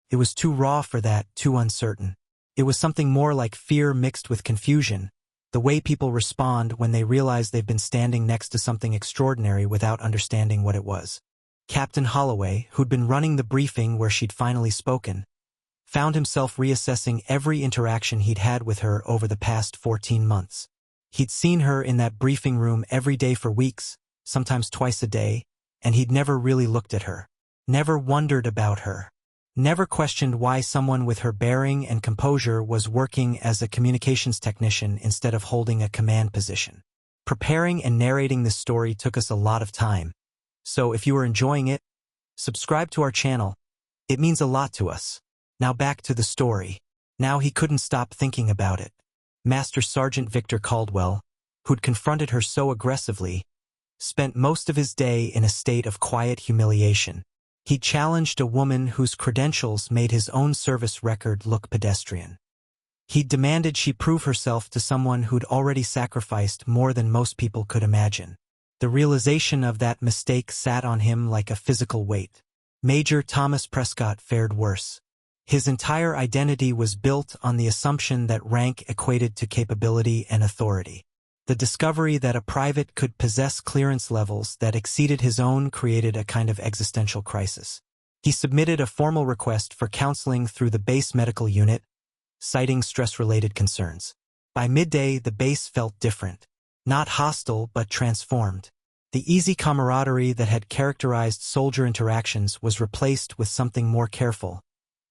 It was too raw for that, too uncertain. It was something more like fear mixed with confusion, the way people respond when they realize they've been standing next to something extraordinary without understanding what it was. Captain Holloway, who'd been running the briefing where she'd finally spoken, found himself reassessing every interaction he'd had with her over the past 14 months. He'd seen her in that briefing room every day for weeks, sometimes twice a day, and he'd never really looked at her. Never wondered about her. Never questioned why someone with her bearing and composure was working as a communications technician instead of holding a command position. Preparing and narrating this story took us a lot of time. So if you are enjoying it, subscribe to our channel. It means a lot to us. Now back to the story. Now he couldn't stop thinking about it. Master Sergeant Victor Caldwell, who'd confronted her so aggressively, spent most of his day in a state of quiet humiliation. He challenged a woman whose credentials made his own service record look pedestrian. He demanded she prove herself to someone who'd already sacrificed more than most people could imagine. The realization of that mistake sat on him like a physical weight. Major Thomas Prescott fared worse. His entire identity was built on the assumption that rank equated to capability and authority. The discovery that a private could possess clearance levels that exceeded his own created a kind of existential crisis. He submitted a formal request for counseling through the base medical unit, citing stress-related concerns. By midday, the base felt different. Not hostile, but transformed. The easy camaraderie that had characterized soldier interactions was replaced with something more careful,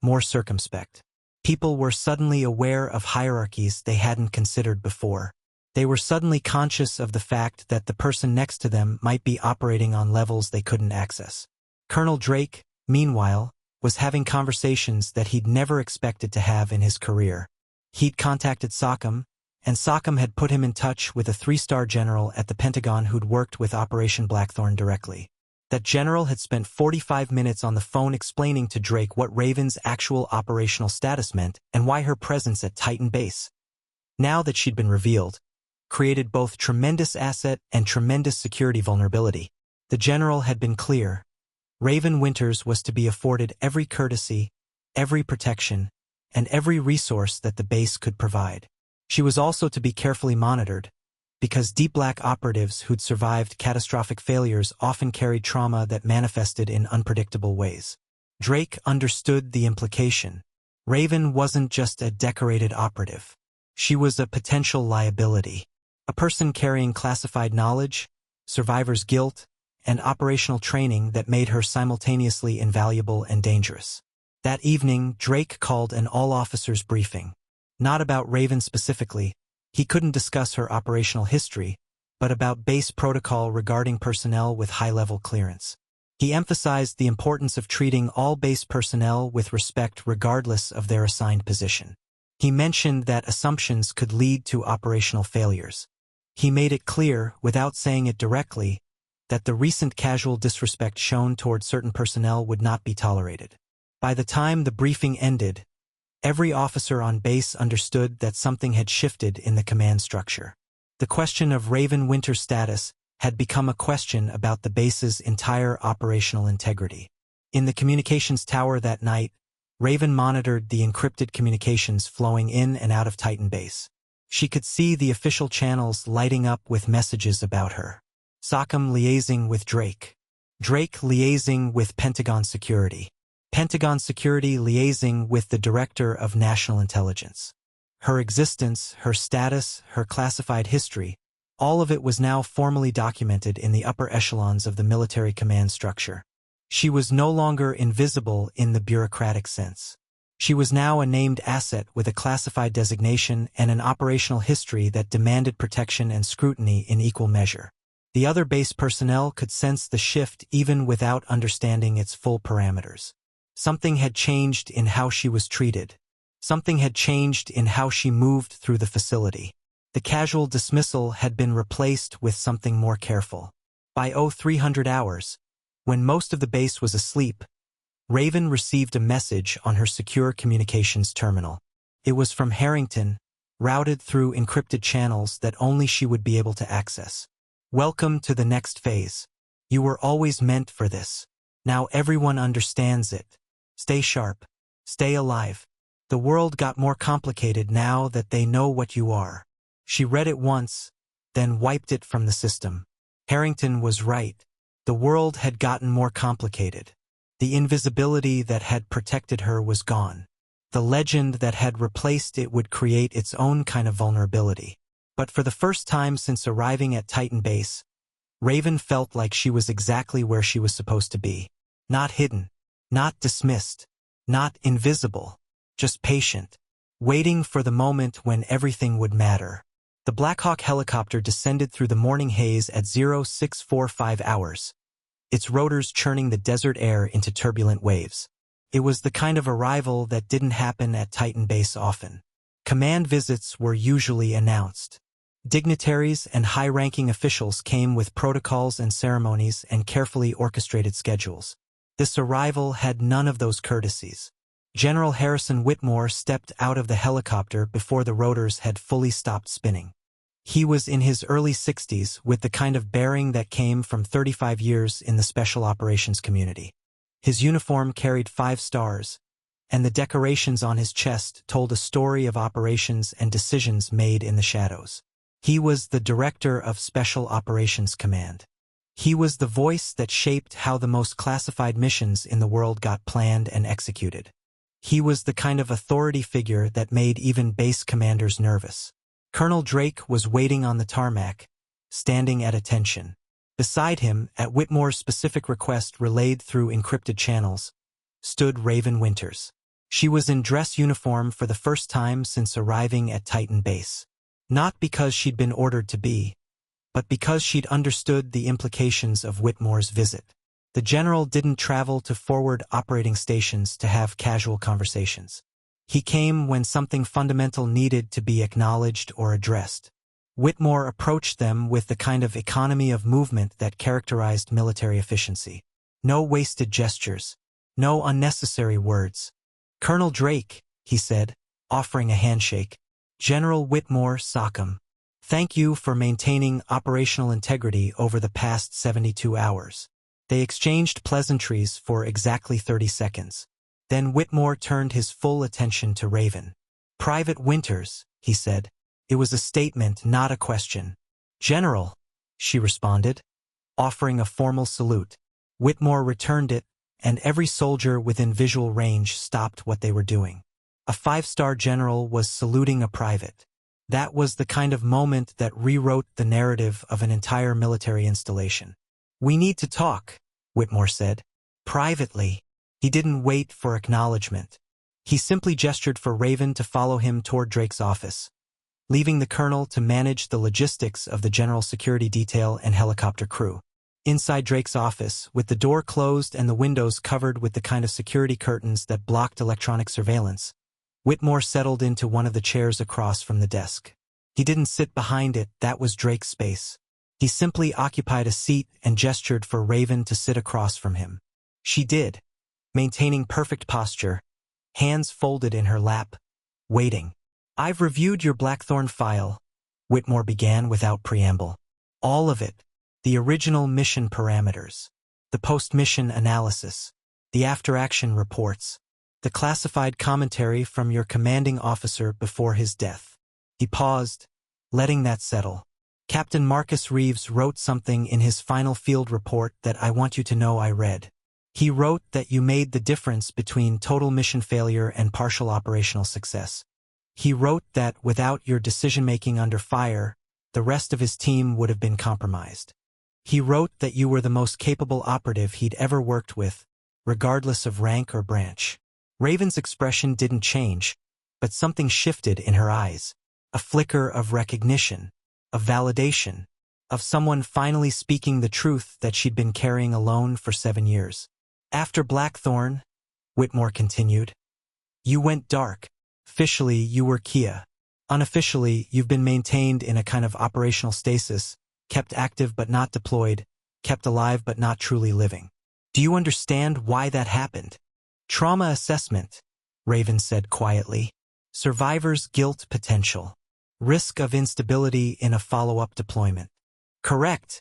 more circumspect. People were suddenly aware of hierarchies they hadn't considered before. They were suddenly conscious of the fact that the person next to them might be operating on levels they couldn't access. Colonel Drake, meanwhile, was having conversations that he'd never expected to have in his career. He'd contacted SOCOM, and SOCOM had put him in touch with a 3-star general at the Pentagon who'd worked with Operation Blackthorn directly. That general had spent 45 minutes on the phone explaining to Drake what Raven's actual operational status meant and why her presence at Titan Base, now that she'd been revealed, created both tremendous asset and tremendous security vulnerability. The general had been clear. Raven Winters was to be afforded every courtesy, every protection, and every resource that the base could provide. She was also to be carefully monitored, because deep black operatives who'd survived catastrophic failures often carried trauma that manifested in unpredictable ways. Drake understood the implication. Raven wasn't just a decorated operative. She was a potential liability. A person carrying classified knowledge, survivor's guilt, and operational training that made her simultaneously invaluable and dangerous. That evening, Drake called an all-officers briefing. Not about Raven specifically. He couldn't discuss her operational history, but about base protocol regarding personnel with high-level clearance. He emphasized the importance of treating all base personnel with respect regardless of their assigned position. He mentioned that assumptions could lead to operational failures. He made it clear, without saying it directly, that the recent casual disrespect shown toward certain personnel would not be tolerated. By the time the briefing ended, every officer on base understood that something had shifted in the command structure. The question of Raven Winter's status had become a question about the base's entire operational integrity. In the communications tower that night, Raven monitored the encrypted communications flowing in and out of Titan Base. She could see the official channels lighting up with messages about her. SOCOM liaising with Drake. Drake liaising with Pentagon Security. Pentagon security liaising with the Director of National Intelligence. Her existence, her status, her classified history, all of it was now formally documented in the upper echelons of the military command structure. She was no longer invisible in the bureaucratic sense. She was now a named asset with a classified designation and an operational history that demanded protection and scrutiny in equal measure. The other base personnel could sense the shift even without understanding its full parameters. Something had changed in how she was treated. Something had changed in how she moved through the facility. The casual dismissal had been replaced with something more careful. By 0300 hours, when most of the base was asleep, Raven received a message on her secure communications terminal. It was from Harrington, routed through encrypted channels that only she would be able to access. Welcome to the next phase. You were always meant for this. Now everyone understands it. Stay sharp. Stay alive. The world got more complicated now that they know what you are. She read it once, then wiped it from the system. Harrington was right. The world had gotten more complicated. The invisibility that had protected her was gone. The legend that had replaced it would create its own kind of vulnerability. But for the first time since arriving at Titan Base, Raven felt like she was exactly where she was supposed to be. Not hidden, not dismissed, not invisible, just patient, waiting for the moment when everything would matter. The Black Hawk helicopter descended through the morning haze at 0645 hours, its rotors churning the desert air into turbulent waves. It was the kind of arrival that didn't happen at Titan Base often. Command visits were usually announced. Dignitaries and high-ranking officials came with protocols and ceremonies and carefully orchestrated schedules. This arrival had none of those courtesies. General Harrison Whitmore stepped out of the helicopter before the rotors had fully stopped spinning. He was in his early 60s with the kind of bearing that came from 35 years in the special operations community. His uniform carried 5 stars, and the decorations on his chest told a story of operations and decisions made in the shadows. He was the Director of Special Operations Command. He was the voice that shaped how the most classified missions in the world got planned and executed. He was the kind of authority figure that made even base commanders nervous. Colonel Drake was waiting on the tarmac, standing at attention. Beside him, at Whitmore's specific request relayed through encrypted channels, stood Raven Winters. She was in dress uniform for the first time since arriving at Titan Base. Not because she'd been ordered to be, but because she'd understood the implications of Whitmore's visit. The general didn't travel to forward operating stations to have casual conversations. He came when something fundamental needed to be acknowledged or addressed. Whitmore approached them with the kind of economy of movement that characterized military efficiency. No wasted gestures. No unnecessary words. "Colonel Drake," he said, offering a handshake. "General Whitmore Sockham. Thank you for maintaining operational integrity over the past 72 hours. They exchanged pleasantries for exactly 30 seconds. Then Whitmore turned his full attention to Raven. "Private Winters," he said. It was a statement, not a question. "General," she responded, offering a formal salute. Whitmore returned it, and every soldier within visual range stopped what they were doing. A 5-star general was saluting a private. That was the kind of moment that rewrote the narrative of an entire military installation. "We need to talk," Whitmore said. "Privately." He didn't wait for acknowledgement. He simply gestured for Raven to follow him toward Drake's office, leaving the colonel to manage the logistics of the general security detail and helicopter crew. Inside Drake's office, with the door closed and the windows covered with the kind of security curtains that blocked electronic surveillance, Whitmore settled into one of the chairs across from the desk. He didn't sit behind it, that was Drake's space. He simply occupied a seat and gestured for Raven to sit across from him. She did, maintaining perfect posture, hands folded in her lap, waiting. "I've reviewed your Blackthorn file," Whitmore began without preamble. "All of it. The original mission parameters, the post-mission analysis, the after-action reports, the classified commentary from your commanding officer before his death." He paused, letting that settle. "Captain Marcus Reeves wrote something in his final field report that I want you to know I read. He wrote that you made the difference between total mission failure and partial operational success. He wrote that without your decision-making under fire, the rest of his team would have been compromised. He wrote that you were the most capable operative he'd ever worked with, regardless of rank or branch. Raven's expression didn't change, but something shifted in her eyes. A flicker of recognition, of validation, of someone finally speaking the truth that she'd been carrying alone for 7 years. After Blackthorn, Whitmore continued, you went dark. Officially, you were Kia. Unofficially, you've been maintained in a kind of operational stasis, kept active but not deployed, kept alive but not truly living. Do you understand why that happened? Trauma assessment, Raven said quietly. Survivor's guilt potential. Risk of instability in a follow-up deployment. Correct,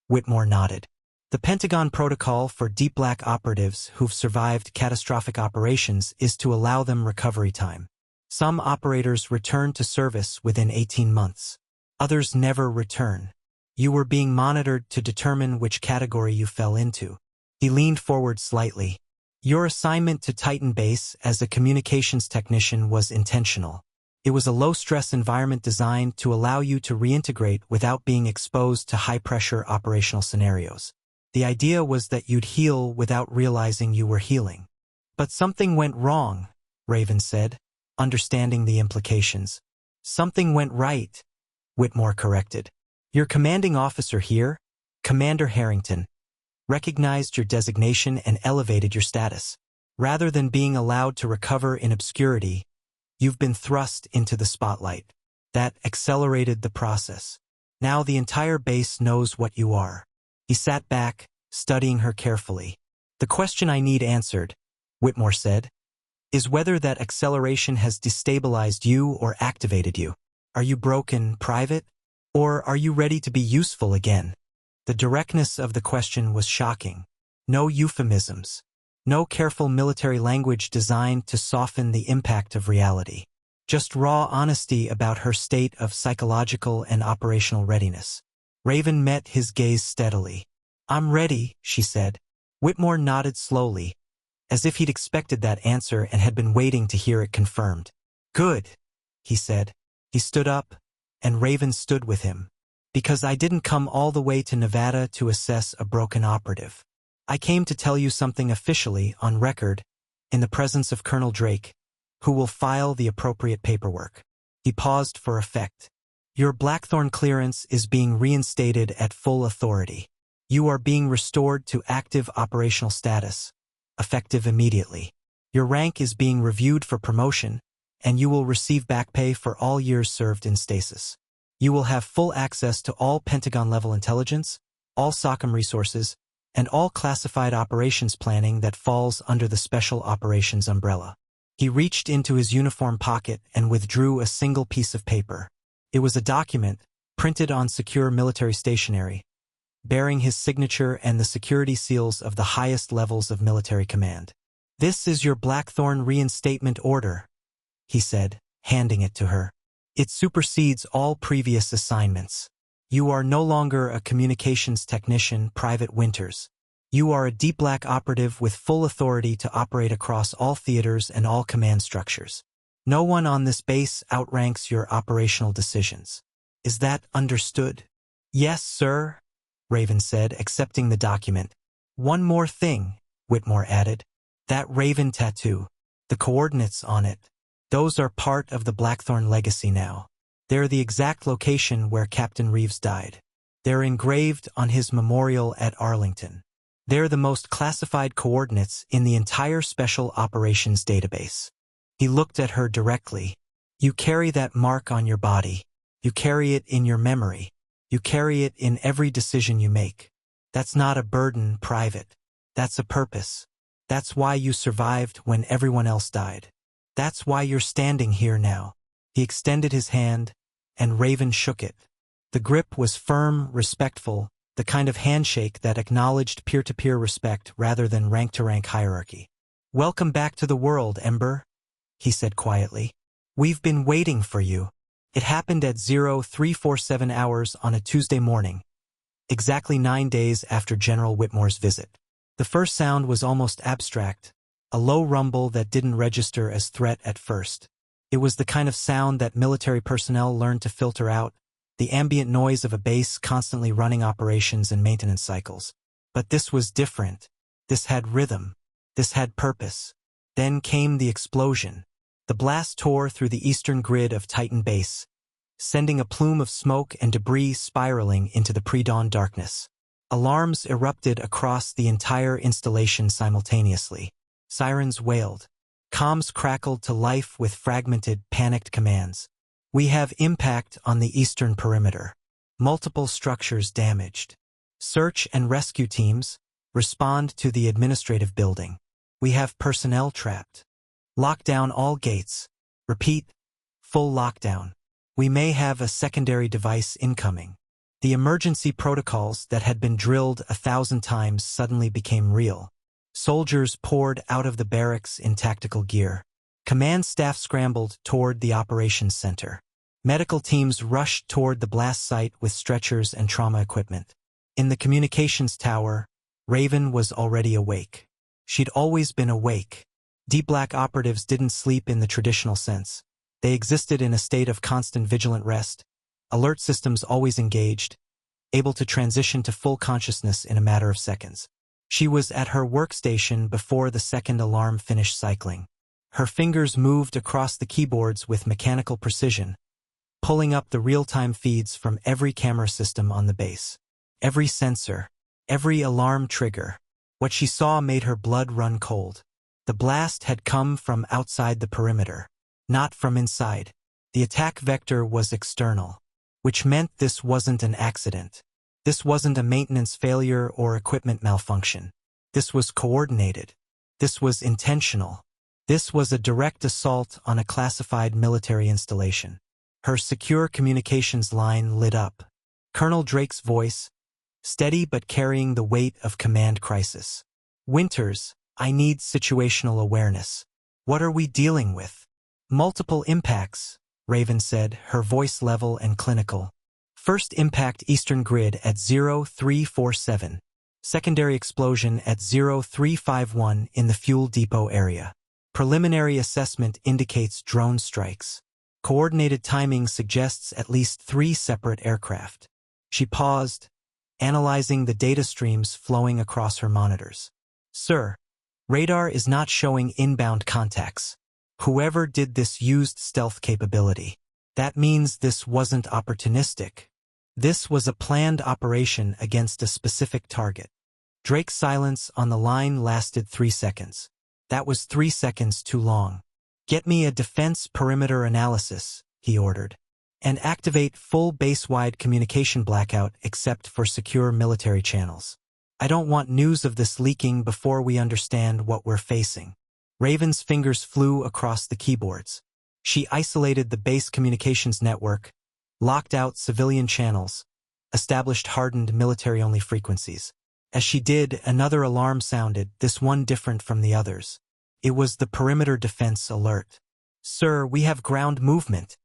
Whitmore nodded. The Pentagon protocol for deep black operatives who've survived catastrophic operations is to allow them recovery time. Some operators return to service within 18 months. Others never return. You were being monitored to determine which category you fell into. He leaned forward slightly. Your assignment to Titan Base as a communications technician was intentional. It was a low-stress environment designed to allow you to reintegrate without being exposed to high-pressure operational scenarios. The idea was that you'd heal without realizing you were healing. But something went wrong, Raven said, understanding the implications. Something went right, Whitmore corrected. Your commanding officer here, Commander Harrington, recognized your designation and elevated your status. Rather than being allowed to recover in obscurity, you've been thrust into the spotlight. That accelerated the process. Now the entire base knows what you are. He sat back, studying her carefully. The question I need answered, Whitmore said, is whether that acceleration has destabilized you or activated you. Are you broken, private? Or are you ready to be useful again? The directness of the question was shocking. No euphemisms. No careful military language designed to soften the impact of reality. Just raw honesty about her state of psychological and operational readiness. Raven met his gaze steadily. I'm ready, she said. Whitmore nodded slowly, as if he'd expected that answer and had been waiting to hear it confirmed. Good, he said. He stood up, and Raven stood with him. Because I didn't come all the way to Nevada to assess a broken operative. I came to tell you something officially, on record, in the presence of Colonel Drake, who will file the appropriate paperwork. He paused for effect. Your Blackthorn clearance is being reinstated at full authority. You are being restored to active operational status, effective immediately. Your rank is being reviewed for promotion, and you will receive back pay for all years served in stasis. You will have full access to all Pentagon-level intelligence, all SOCOM resources, and all classified operations planning that falls under the Special Operations umbrella. He reached into his uniform pocket and withdrew a single piece of paper. It was a document, printed on secure military stationery, bearing his signature and the security seals of the highest levels of military command. This is your Blackthorn reinstatement order, he said, handing it to her. It supersedes all previous assignments. You are no longer a communications technician, Private Winters. You are a deep black operative with full authority to operate across all theaters and all command structures. No one on this base outranks your operational decisions. Is that understood? Yes, sir, Raven said, accepting the document. One more thing, Whitmore added. That Raven tattoo, the coordinates on it, those are part of the Blackthorn legacy now. They're the exact location where Captain Reeves died. They're engraved on his memorial at Arlington. They're the most classified coordinates in the entire Special Operations database. He looked at her directly. You carry that mark on your body. You carry it in your memory. You carry it in every decision you make. That's not a burden, Private. That's a purpose. That's why you survived when everyone else died. That's why you're standing here now. He extended his hand, and Raven shook it. The grip was firm, respectful, the kind of handshake that acknowledged peer-to-peer respect rather than rank-to-rank hierarchy. Welcome back to the world, Ember, he said quietly. We've been waiting for you. It happened at 0347 hours on a Tuesday morning, exactly 9 days after General Whitmore's visit. The first sound was almost abstract, a low rumble that didn't register as threat at first. It was the kind of sound that military personnel learned to filter out, the ambient noise of a base constantly running operations and maintenance cycles. But this was different. This had rhythm. This had purpose. Then came the explosion. The blast tore through the eastern grid of Titan Base, sending a plume of smoke and debris spiraling into the pre-dawn darkness. Alarms erupted across the entire installation simultaneously. Sirens wailed. Comms crackled to life with fragmented, panicked commands. We have impact on the eastern perimeter. Multiple structures damaged. Search and rescue teams, respond to the administrative building. We have personnel trapped. Lock down all gates. Repeat, full lockdown. We may have a secondary device incoming. The emergency protocols that had been drilled 1,000 times suddenly became real. Soldiers poured out of the barracks in tactical gear. Command staff scrambled toward the operations center. Medical teams rushed toward the blast site with stretchers and trauma equipment. In the communications tower, Raven was already awake. She'd always been awake. Deep Black operatives didn't sleep in the traditional sense. They existed in a state of constant vigilant rest, alert systems always engaged, able to transition to full consciousness in a matter of seconds. She was at her workstation before the second alarm finished cycling. Her fingers moved across the keyboards with mechanical precision, pulling up the real-time feeds from every camera system on the base. Every sensor, every alarm trigger. What she saw made her blood run cold. The blast had come from outside the perimeter, not from inside. The attack vector was external, which meant this wasn't an accident. This wasn't a maintenance failure or equipment malfunction. This was coordinated. This was intentional. This was a direct assault on a classified military installation. Her secure communications line lit up. Colonel Drake's voice, steady but carrying the weight of command crisis. Winters, I need situational awareness. What are we dealing with? Multiple impacts, Raven said, her voice level and clinical. First impact eastern grid at 0347. Secondary explosion at 0351 in the fuel depot area. Preliminary assessment indicates drone strikes. Coordinated timing suggests at least 3 separate aircraft. She paused, analyzing the data streams flowing across her monitors. Sir, radar is not showing inbound contacts. Whoever did this used stealth capability. That means this wasn't opportunistic. This was a planned operation against a specific target. Drake's silence on the line lasted 3 seconds. That was 3 seconds too long. Get me a defense perimeter analysis, he ordered. And activate full base-wide communication blackout except for secure military channels. I don't want news of this leaking before we understand what we're facing. Raven's fingers flew across the keyboards. She isolated the base communications network, locked out civilian channels, established hardened military-only frequencies. As she did, another alarm sounded, this one different from the others. It was the perimeter defense alert. Sir, we have ground movement,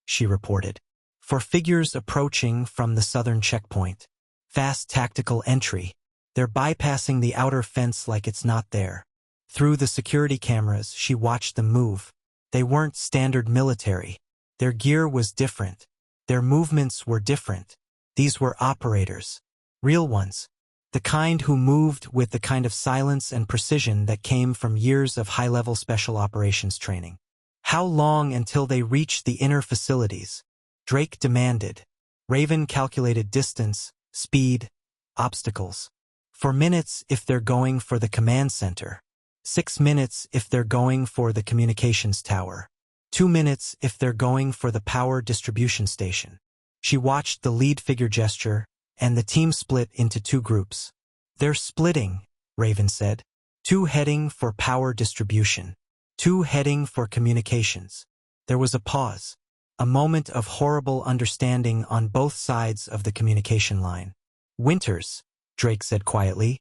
she reported. For figures approaching from the southern checkpoint. Fast tactical entry. They're bypassing the outer fence like it's not there. Through the security cameras, she watched them move. They weren't standard military. Their gear was different. Their movements were different. These were operators. Real ones. The kind who moved with the kind of silence and precision that came from years of high-level special operations training. How long until they reached the inner facilities? Drake demanded. Raven calculated distance, speed, obstacles. 4 minutes if they're going for the command center. 6 minutes if they're going for the communications tower. 2 minutes if they're going for the power distribution station. She watched the lead figure gesture, and the team split into 2 groups. They're splitting, Raven said. 2 heading for power distribution. 2 heading for communications. There was a pause. A moment of horrible understanding on both sides of the communication line. Winters, Drake said quietly.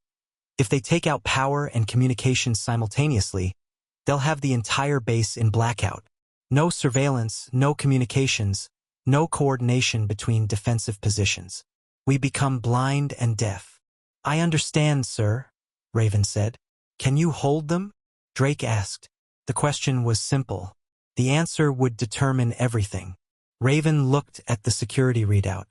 If they take out power and communications simultaneously, they'll have the entire base in blackout. No surveillance, no communications, no coordination between defensive positions. We become blind and deaf. I understand, sir, Raven said. Can you hold them? Drake asked. The question was simple. The answer would determine everything. Raven looked at the security readout.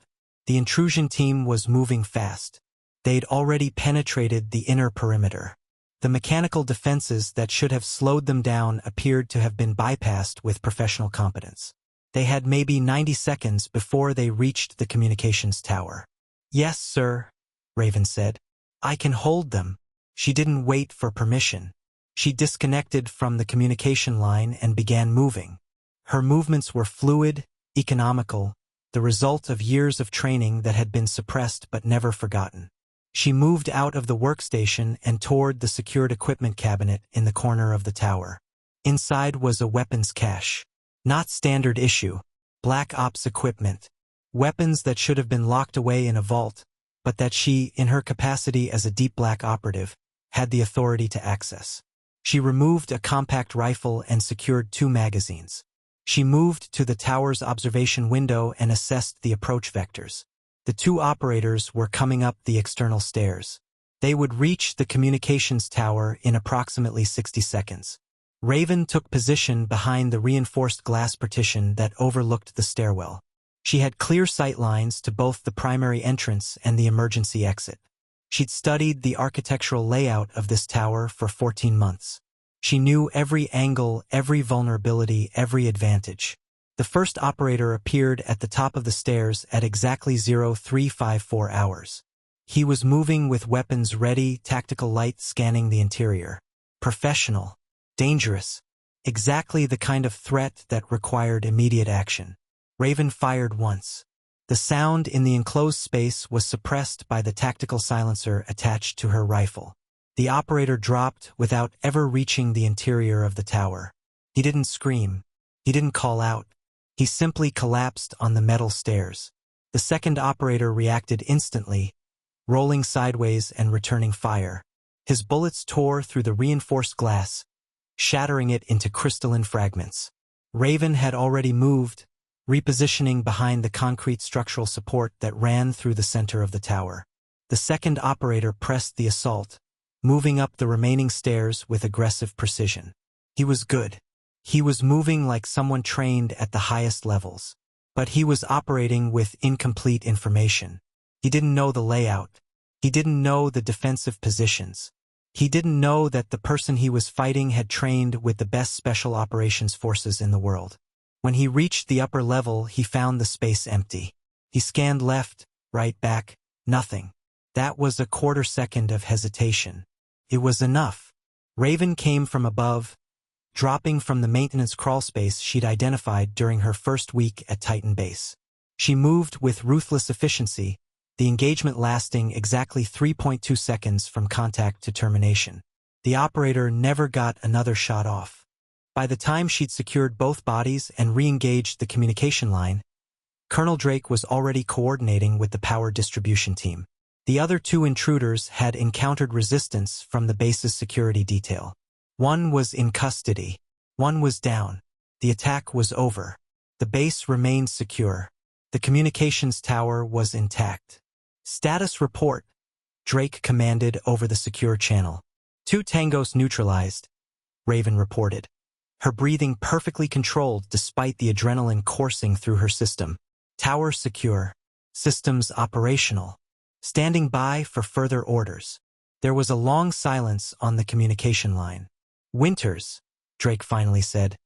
The intrusion team was moving fast. They'd already penetrated the inner perimeter. The mechanical defenses that should have slowed them down appeared to have been bypassed with professional competence. They had maybe 90 seconds before they reached the communications tower. Yes, sir, Raven said. I can hold them. She didn't wait for permission. She disconnected from the communication line and began moving. Her movements were fluid, economical, the result of years of training that had been suppressed but never forgotten. She moved out of the workstation and toward the secured equipment cabinet in the corner of the tower. Inside was a weapons cache. Not standard issue, Black Ops equipment. Weapons that should have been locked away in a vault, but that she, in her capacity as a deep black operative, had the authority to access. She removed a compact rifle and secured 2 magazines. She moved to the tower's observation window and assessed the approach vectors. The 2 operators were coming up the external stairs. They would reach the communications tower in approximately 60 seconds. Raven took position behind the reinforced glass partition that overlooked the stairwell. She had clear sight lines to both the primary entrance and the emergency exit. She'd studied the architectural layout of this tower for 14 months. She knew every angle, every vulnerability, every advantage. The first operator appeared at the top of the stairs at exactly 0354 hours. He was moving with weapons ready, tactical light scanning the interior. Professional. Dangerous. Exactly the kind of threat that required immediate action. Raven fired once. The sound in the enclosed space was suppressed by the tactical silencer attached to her rifle. The operator dropped without ever reaching the interior of the tower. He didn't scream. He didn't call out. He simply collapsed on the metal stairs. The second operator reacted instantly, rolling sideways and returning fire. His bullets tore through the reinforced glass, shattering it into crystalline fragments. Raven had already moved, repositioning behind the concrete structural support that ran through the center of the tower. The second operator pressed the assault, moving up the remaining stairs with aggressive precision. He was good. He was moving like someone trained at the highest levels. But he was operating with incomplete information. He didn't know the layout. He didn't know the defensive positions. He didn't know that the person he was fighting had trained with the best special operations forces in the world. When he reached the upper level, he found the space empty. He scanned left, right, back, nothing. That was a quarter second of hesitation. It was enough. Raven came from above, dropping from the maintenance crawlspace she'd identified during her first week at Titan Base. She moved with ruthless efficiency, the engagement lasting exactly 3.2 seconds from contact to termination. The operator never got another shot off. By the time she'd secured both bodies and re-engaged the communication line, Colonel Drake was already coordinating with the power distribution team. The other 2 intruders had encountered resistance from the base's security detail. One was in custody. One was down. The attack was over. The base remained secure. The communications tower was intact. Status report, Drake commanded over the secure channel. 2 tangos neutralized, Raven reported. Her breathing perfectly controlled despite the adrenaline coursing through her system. Tower secure. Systems operational. Standing by for further orders. There was a long silence on the communication line. Winters, Drake finally said.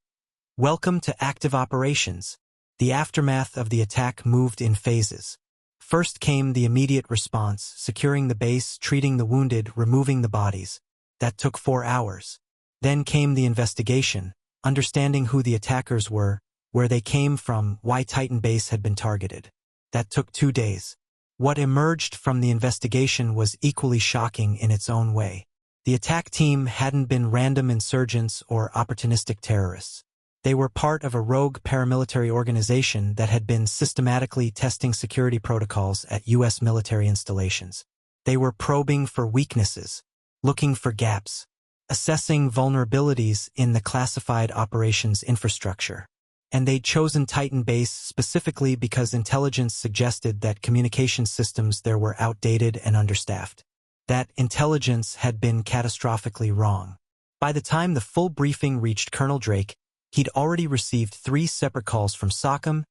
Welcome to active operations. The aftermath of the attack moved in phases. First came the immediate response, securing the base, treating the wounded, removing the bodies. That took 4 hours. Then came the investigation, understanding who the attackers were, where they came from, why Titan Base had been targeted. That took 2 days. What emerged from the investigation was equally shocking in its own way. The attack team hadn't been random insurgents or opportunistic terrorists. They were part of a rogue paramilitary organization that had been systematically testing security protocols at U.S. military installations. They were probing for weaknesses, looking for gaps, assessing vulnerabilities in the classified operations infrastructure. And they'd chosen Titan Base specifically because intelligence suggested that communication systems there were outdated and understaffed. that intelligence had been catastrophically wrong. By the time the full briefing reached Colonel Drake, he'd already received 3 separate calls from SOCOM,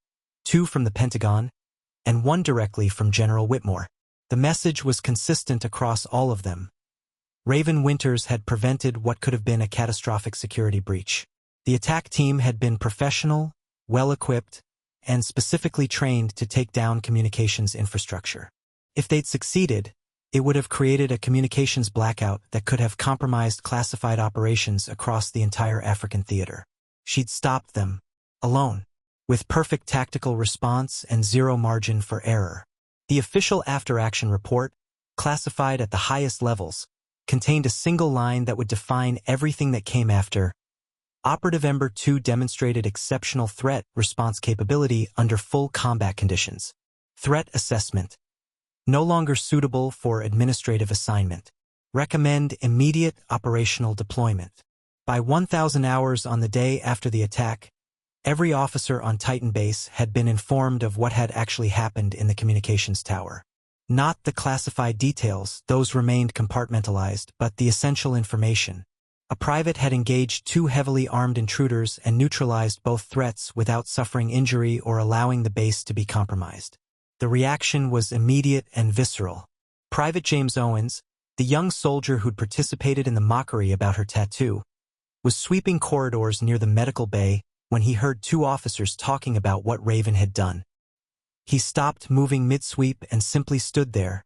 2 from the Pentagon, and 1 directly from General Whitmore. The message was consistent across all of them. Raven Winters had prevented what could have been a catastrophic security breach. The attack team had been professional, well-equipped, and specifically trained to take down communications infrastructure. If they'd succeeded, it would have created a communications blackout that could have compromised classified operations across the entire African theater. She'd stopped them, alone, with perfect tactical response and 0 margin for error. The official after-action report, classified at the highest levels, contained a single line that would define everything that came after. Operative Ember 2 demonstrated exceptional threat response capability under full combat conditions. Threat assessment. No longer suitable for administrative assignment. Recommend immediate operational deployment. By 1,000 hours on the day after the attack, every officer on Titan Base had been informed of what had actually happened in the communications tower. Not the classified details, those remained compartmentalized, but the essential information. A private had engaged 2 heavily armed intruders and neutralized both threats without suffering injury or allowing the base to be compromised. The reaction was immediate and visceral. Private James Owens, the young soldier who'd participated in the mockery about her tattoo, was sweeping corridors near the medical bay when he heard 2 officers talking about what Raven had done. He stopped moving mid-sweep and simply stood there,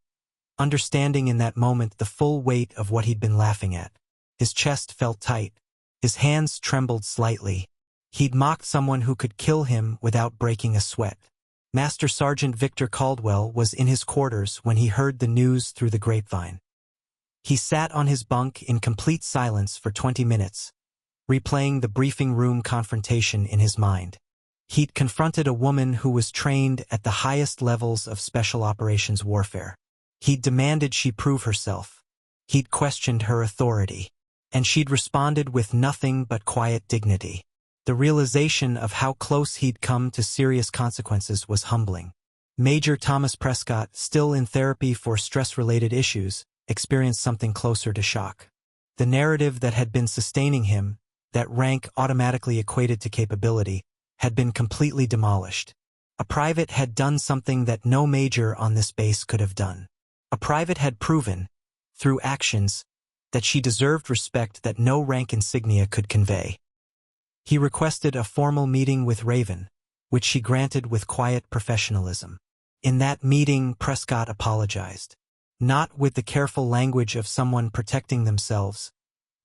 understanding in that moment the full weight of what he'd been laughing at. His chest felt tight. His hands trembled slightly. He'd mocked someone who could kill him without breaking a sweat. Master Sergeant Victor Caldwell was in his quarters when he heard the news through the grapevine. He sat on his bunk in complete silence for 20 minutes, replaying the briefing room confrontation in his mind. He'd confronted a woman who was trained at the highest levels of special operations warfare. He'd demanded she prove herself. He'd questioned her authority. And she'd responded with nothing but quiet dignity. The realization of how close he'd come to serious consequences was humbling. Major Thomas Prescott, still in therapy for stress-related issues, experienced something closer to shock. The narrative that had been sustaining him, that rank automatically equated to capability, had been completely demolished. A private had done something that no major on this base could have done. A private had proven, through actions, that she deserved respect that no rank insignia could convey. He requested a formal meeting with Raven, which she granted with quiet professionalism. In that meeting, Prescott apologized. Not with the careful language of someone protecting themselves,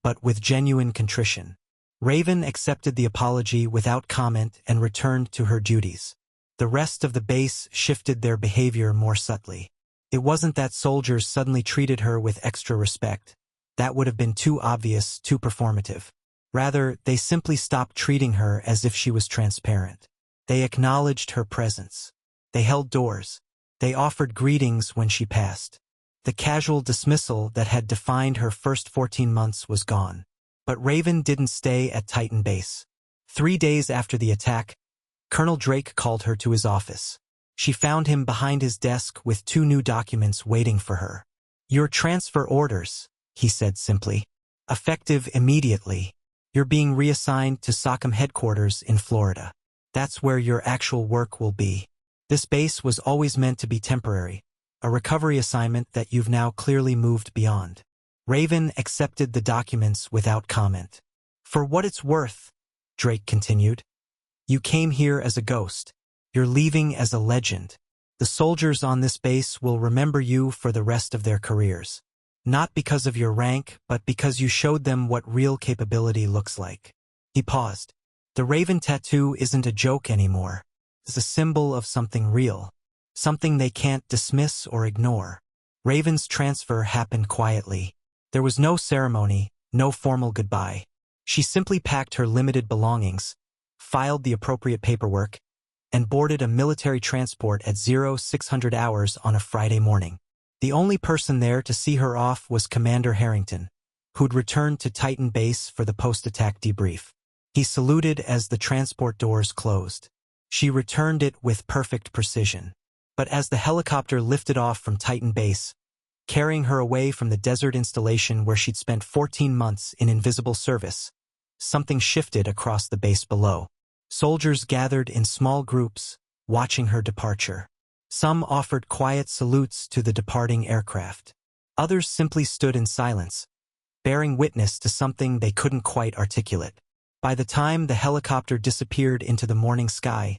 but with genuine contrition. Raven accepted the apology without comment and returned to her duties. The rest of the base shifted their behavior more subtly. It wasn't that soldiers suddenly treated her with extra respect. That would have been too obvious, too performative. Rather, they simply stopped treating her as if she was transparent. They acknowledged her presence. They held doors. They offered greetings when she passed. The casual dismissal that had defined her first 14 months was gone. But Raven didn't stay at Titan Base. 3 days after the attack, Colonel Drake called her to his office. She found him behind his desk with 2 new documents waiting for her. "Your transfer orders," he said simply. "Effective immediately. You're being reassigned to SOCOM headquarters in Florida. That's where your actual work will be. This base was always meant to be temporary, a recovery assignment that you've now clearly moved beyond." Raven accepted the documents without comment. "For what it's worth," Drake continued, "you came here as a ghost. You're leaving as a legend. The soldiers on this base will remember you for the rest of their careers. Not because of your rank, but because you showed them what real capability looks like." He paused. "The Raven tattoo isn't a joke anymore. It's a symbol of something real. Something they can't dismiss or ignore." Raven's transfer happened quietly. There was no ceremony, no formal goodbye. She simply packed her limited belongings, filed the appropriate paperwork, and boarded a military transport at 0600 hours on a Friday morning. The only person there to see her off was Commander Harrington, who'd returned to Titan Base for the post-attack debrief. He saluted as the transport doors closed. She returned it with perfect precision. But as the helicopter lifted off from Titan Base, carrying her away from the desert installation where she'd spent 14 months in invisible service. Something shifted across the base below. Soldiers gathered in small groups, watching her departure. Some offered quiet salutes to the departing aircraft. Others simply stood in silence, bearing witness to something they couldn't quite articulate. By the time the helicopter disappeared into the morning sky,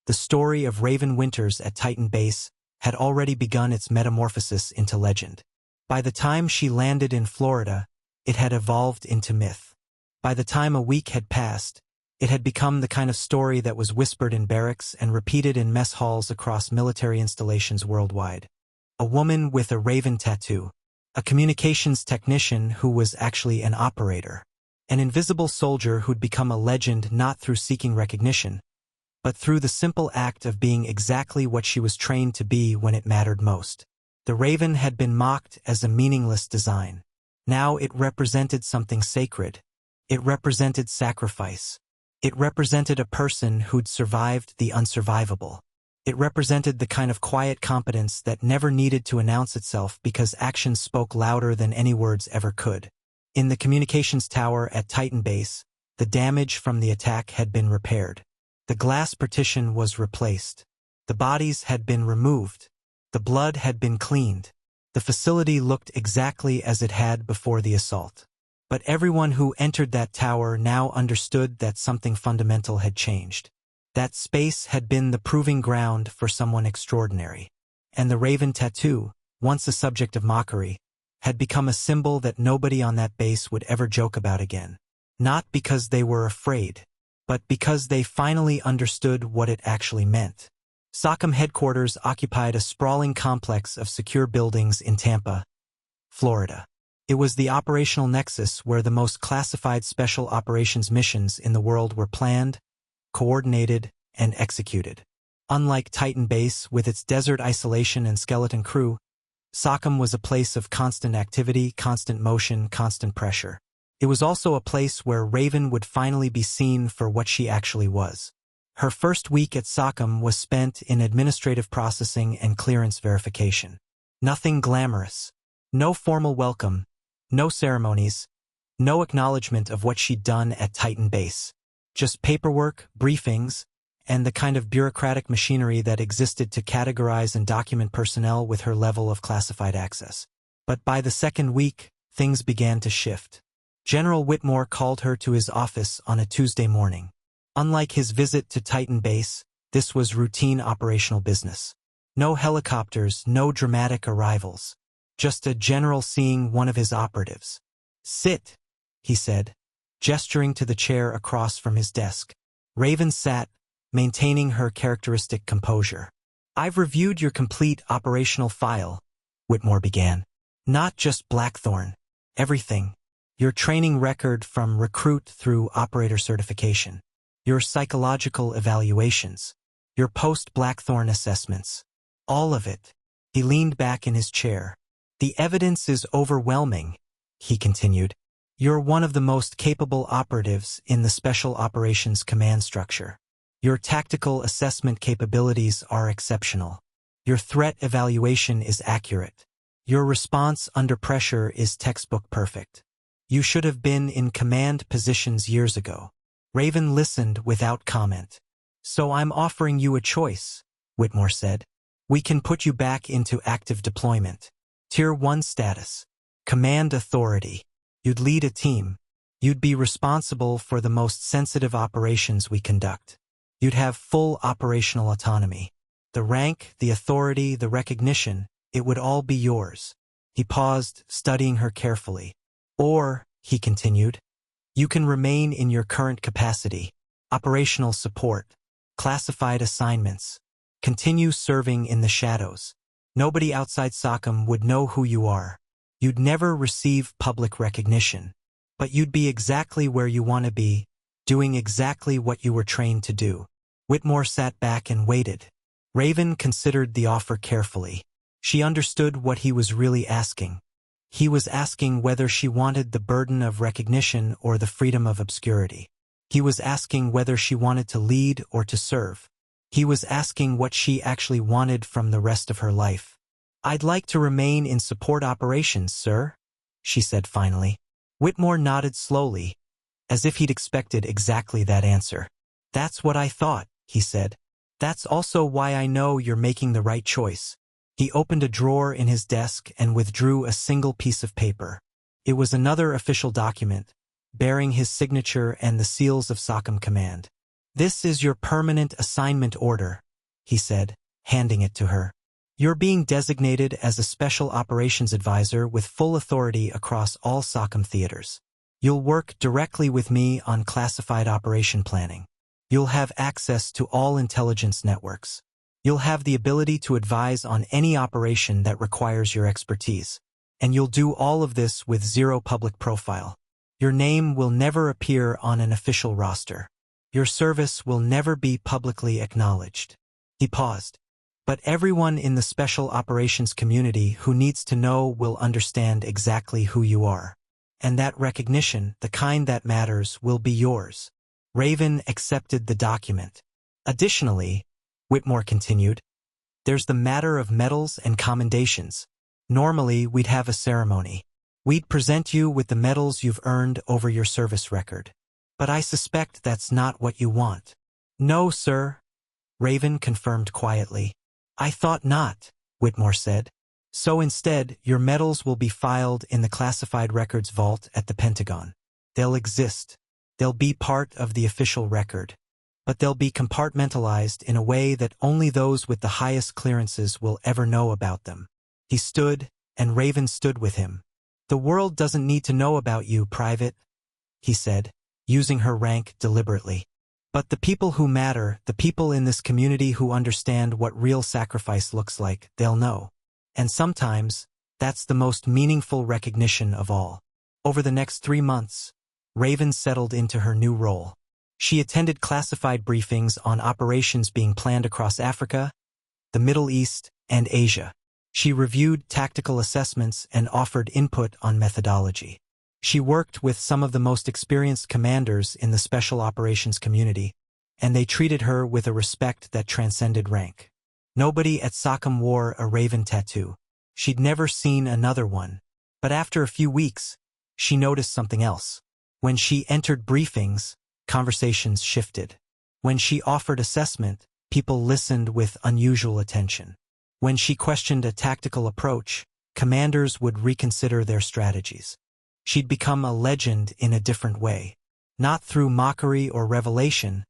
the story of Raven Winters at Titan Base had already begun its metamorphosis into legend. By the time she landed in Florida, it had evolved into myth. By the time a week had passed, it had become the kind of story that was whispered in barracks and repeated in mess halls across military installations worldwide. A woman with a raven tattoo, a communications technician who was actually an operator, an invisible soldier who'd become a legend not through seeking recognition, but through the simple act of being exactly what she was trained to be when it mattered most. The raven had been mocked as a meaningless design. Now it represented something sacred. It represented sacrifice. It represented a person who'd survived the unsurvivable. It represented the kind of quiet competence that never needed to announce itself because actions spoke louder than any words ever could. In the communications tower at Titan Base, the damage from the attack had been repaired. The glass partition was replaced. The bodies had been removed. The blood had been cleaned. The facility looked exactly as it had before the assault. But everyone who entered that tower now understood that something fundamental had changed. That space had been the proving ground for someone extraordinary. And the raven tattoo, once a subject of mockery, had become a symbol that nobody on that base would ever joke about again. Not because they were afraid, but because they finally understood what it actually meant. SOCOM headquarters occupied a sprawling complex of secure buildings in Tampa, Florida. It was the operational nexus where the most classified special operations missions in the world were planned, coordinated, and executed. Unlike Titan Base with its desert isolation and skeleton crew, SOCOM was a place of constant activity, constant motion, constant pressure. It was also a place where Raven would finally be seen for what she actually was. Her first week at SOCOM was spent in administrative processing and clearance verification. Nothing glamorous. No formal welcome. No ceremonies. No acknowledgement of what she'd done at Titan Base. Just paperwork, briefings, and the kind of bureaucratic machinery that existed to categorize and document personnel with her level of classified access. But by the second week, things began to shift. General Whitmore called her to his office on a Tuesday morning. Unlike his visit to Titan Base, this was routine operational business. No helicopters, no dramatic arrivals. Just a general seeing one of his operatives. "Sit," he said, gesturing to the chair across from his desk. Raven sat, maintaining her characteristic composure. "I've reviewed your complete operational file," Whitmore began. "Not just Blackthorn. Everything. Your training record from recruit through operator certification. Your psychological evaluations. Your post-Blackthorn assessments. All of it." He leaned back in his chair. "The evidence is overwhelming," he continued. "You're one of the most capable operatives in the Special Operations Command structure. Your tactical assessment capabilities are exceptional. Your threat evaluation is accurate. Your response under pressure is textbook perfect. You should have been in command positions years ago." Raven listened without comment. "So I'm offering you a choice," Whitmore said. "We can put you back into active deployment. Tier 1 status. Command authority. You'd lead a team. You'd be responsible for the most sensitive operations we conduct. You'd have full operational autonomy. The rank, the authority, the recognition, it would all be yours." He paused, studying her carefully. "Or," he continued, "you can remain in your current capacity. Operational support. Classified assignments. Continue serving in the shadows. Nobody outside SOCOM would know who you are. You'd never receive public recognition. But you'd be exactly where you want to be, doing exactly what you were trained to do." Whitmore sat back and waited. Raven considered the offer carefully. She understood what he was really asking. He was asking whether she wanted the burden of recognition or the freedom of obscurity. He was asking whether she wanted to lead or to serve. He was asking what she actually wanted from the rest of her life. "I'd like to remain in support operations, sir," she said finally. Whitmore nodded slowly, as if he'd expected exactly that answer. "That's what I thought," he said. "That's also why I know you're making the right choice." He opened a drawer in his desk and withdrew a single piece of paper. It was another official document, bearing his signature and the seals of SOCOM Command. "This is your permanent assignment order," he said, handing it to her. "You're being designated as a Special Operations Advisor with full authority across all SOCOM theaters. You'll work directly with me on classified operation planning. You'll have access to all intelligence networks. You'll have the ability to advise on any operation that requires your expertise. And you'll do all of this with zero public profile. Your name will never appear on an official roster. Your service will never be publicly acknowledged." He paused. "But everyone in the special operations community who needs to know will understand exactly who you are. And that recognition, the kind that matters, will be yours." Raven accepted the document. "Additionally," Whitmore continued, "there's the matter of medals and commendations. Normally, we'd have a ceremony. We'd present you with the medals you've earned over your service record. But I suspect that's not what you want." "No, sir," Raven confirmed quietly. "I thought not," Whitmore said. "So instead, your medals will be filed in the classified records vault at the Pentagon. They'll exist. They'll be part of the official record. But they'll be compartmentalized in a way that only those with the highest clearances will ever know about them." He stood, and Raven stood with him. "The world doesn't need to know about you, Private," he said, using her rank deliberately. "But the people who matter, the people in this community who understand what real sacrifice looks like, they'll know. And sometimes, that's the most meaningful recognition of all." Over the next 3 months, Raven settled into her new role. She attended classified briefings on operations being planned across Africa, the Middle East, and Asia. She reviewed tactical assessments and offered input on methodology. She worked with some of the most experienced commanders in the special operations community, and they treated her with a respect that transcended rank. Nobody at SOCOM wore a Raven tattoo. She'd never seen another one. But after a few weeks, she noticed something else. When she entered briefings, conversations shifted. When she offered assessment, people listened with unusual attention. When she questioned a tactical approach, commanders would reconsider their strategies. She'd become a legend in a different way, not through mockery or revelation,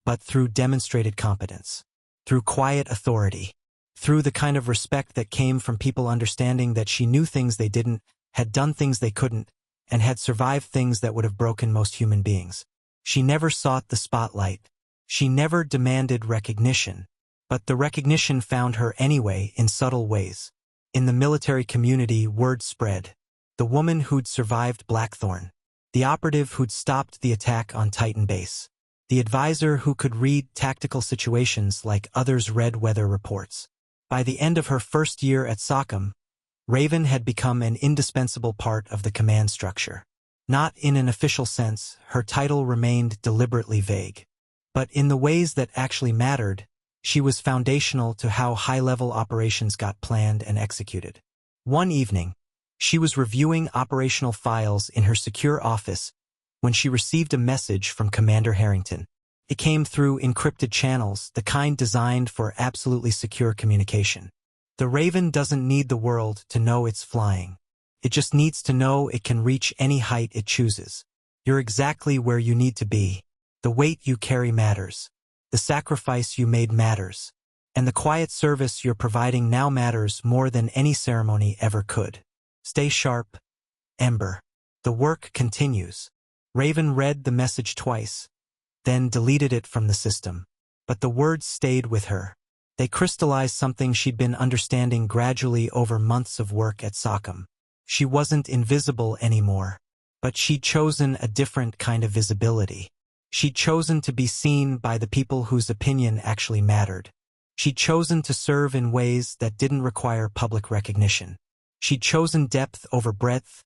but through demonstrated competence, through quiet authority, through the kind of respect that came from people understanding that she knew things they didn't, had done things they couldn't, and had survived things that would have broken most human beings. She never sought the spotlight. She never demanded recognition. But the recognition found her anyway in subtle ways. In the military community, word spread. The woman who'd survived Blackthorn. The operative who'd stopped the attack on Titan Base. The advisor who could read tactical situations like others read weather reports. By the end of her first year at SOCOM, Raven had become an indispensable part of the command structure. Not in an official sense, her title remained deliberately vague. But in the ways that actually mattered, she was foundational to how high-level operations got planned and executed. One evening, she was reviewing operational files in her secure office when she received a message from Commander Harrington. It came through encrypted channels, the kind designed for absolutely secure communication. "The Raven doesn't need the world to know it's flying. It just needs to know it can reach any height it chooses. You're exactly where you need to be. The weight you carry matters. The sacrifice you made matters. And the quiet service you're providing now matters more than any ceremony ever could. Stay sharp, Ember. The work continues." Raven read the message twice, then deleted it from the system. But the words stayed with her. They crystallized something she'd been understanding gradually over months of work at SOCOM. She wasn't invisible anymore, but she'd chosen a different kind of visibility. She'd chosen to be seen by the people whose opinion actually mattered. She'd chosen to serve in ways that didn't require public recognition. She'd chosen depth over breadth,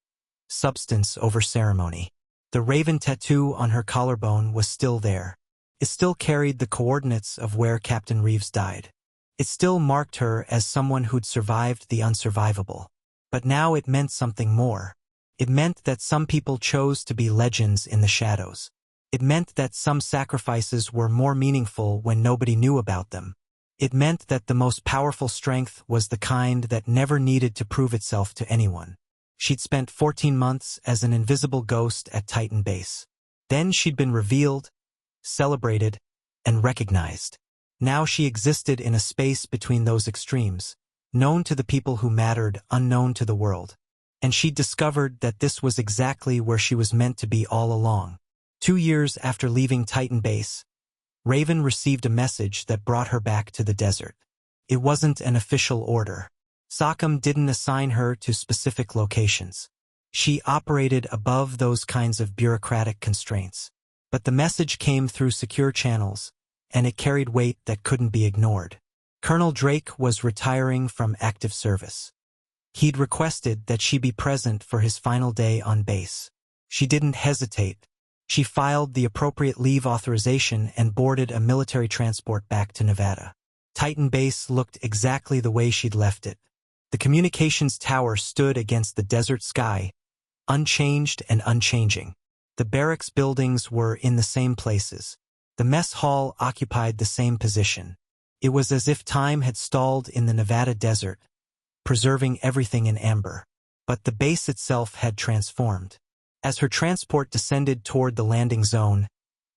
substance over ceremony. The Raven tattoo on her collarbone was still there. It still carried the coordinates of where Captain Reeves died. It still marked her as someone who'd survived the unsurvivable. But now it meant something more. It meant that some people chose to be legends in the shadows. It meant that some sacrifices were more meaningful when nobody knew about them. It meant that the most powerful strength was the kind that never needed to prove itself to anyone. She'd spent 14 months as an invisible ghost at Titan Base. Then she'd been revealed, celebrated, and recognized. Now she existed in a space between those extremes, known to the people who mattered, unknown to the world. And she'd discovered that this was exactly where she was meant to be all along. 2 years after leaving Titan Base, Raven received a message that brought her back to the desert. It wasn't an official order. Sockham didn't assign her to specific locations. She operated above those kinds of bureaucratic constraints. But the message came through secure channels, and it carried weight that couldn't be ignored. Colonel Drake was retiring from active service. He'd requested that she be present for his final day on base. She didn't hesitate. She filed the appropriate leave authorization and boarded a military transport back to Nevada. Titan Base looked exactly the way she'd left it. The communications tower stood against the desert sky, unchanged and unchanging. The barracks buildings were in the same places. The mess hall occupied the same position. It was as if time had stalled in the Nevada desert, preserving everything in amber. But the base itself had transformed. As her transport descended toward the landing zone,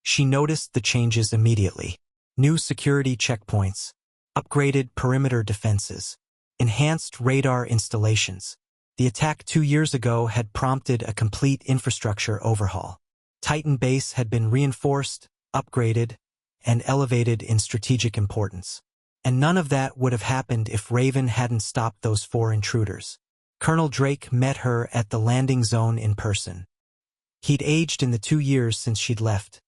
she noticed the changes immediately. New security checkpoints, upgraded perimeter defenses, enhanced radar installations. The attack 2 years ago had prompted a complete infrastructure overhaul. Titan Base had been reinforced, upgraded, and elevated in strategic importance. And none of that would have happened if Raven hadn't stopped those 4 intruders. Colonel Drake met her at the landing zone in person. He'd aged in the 2 years since she'd left.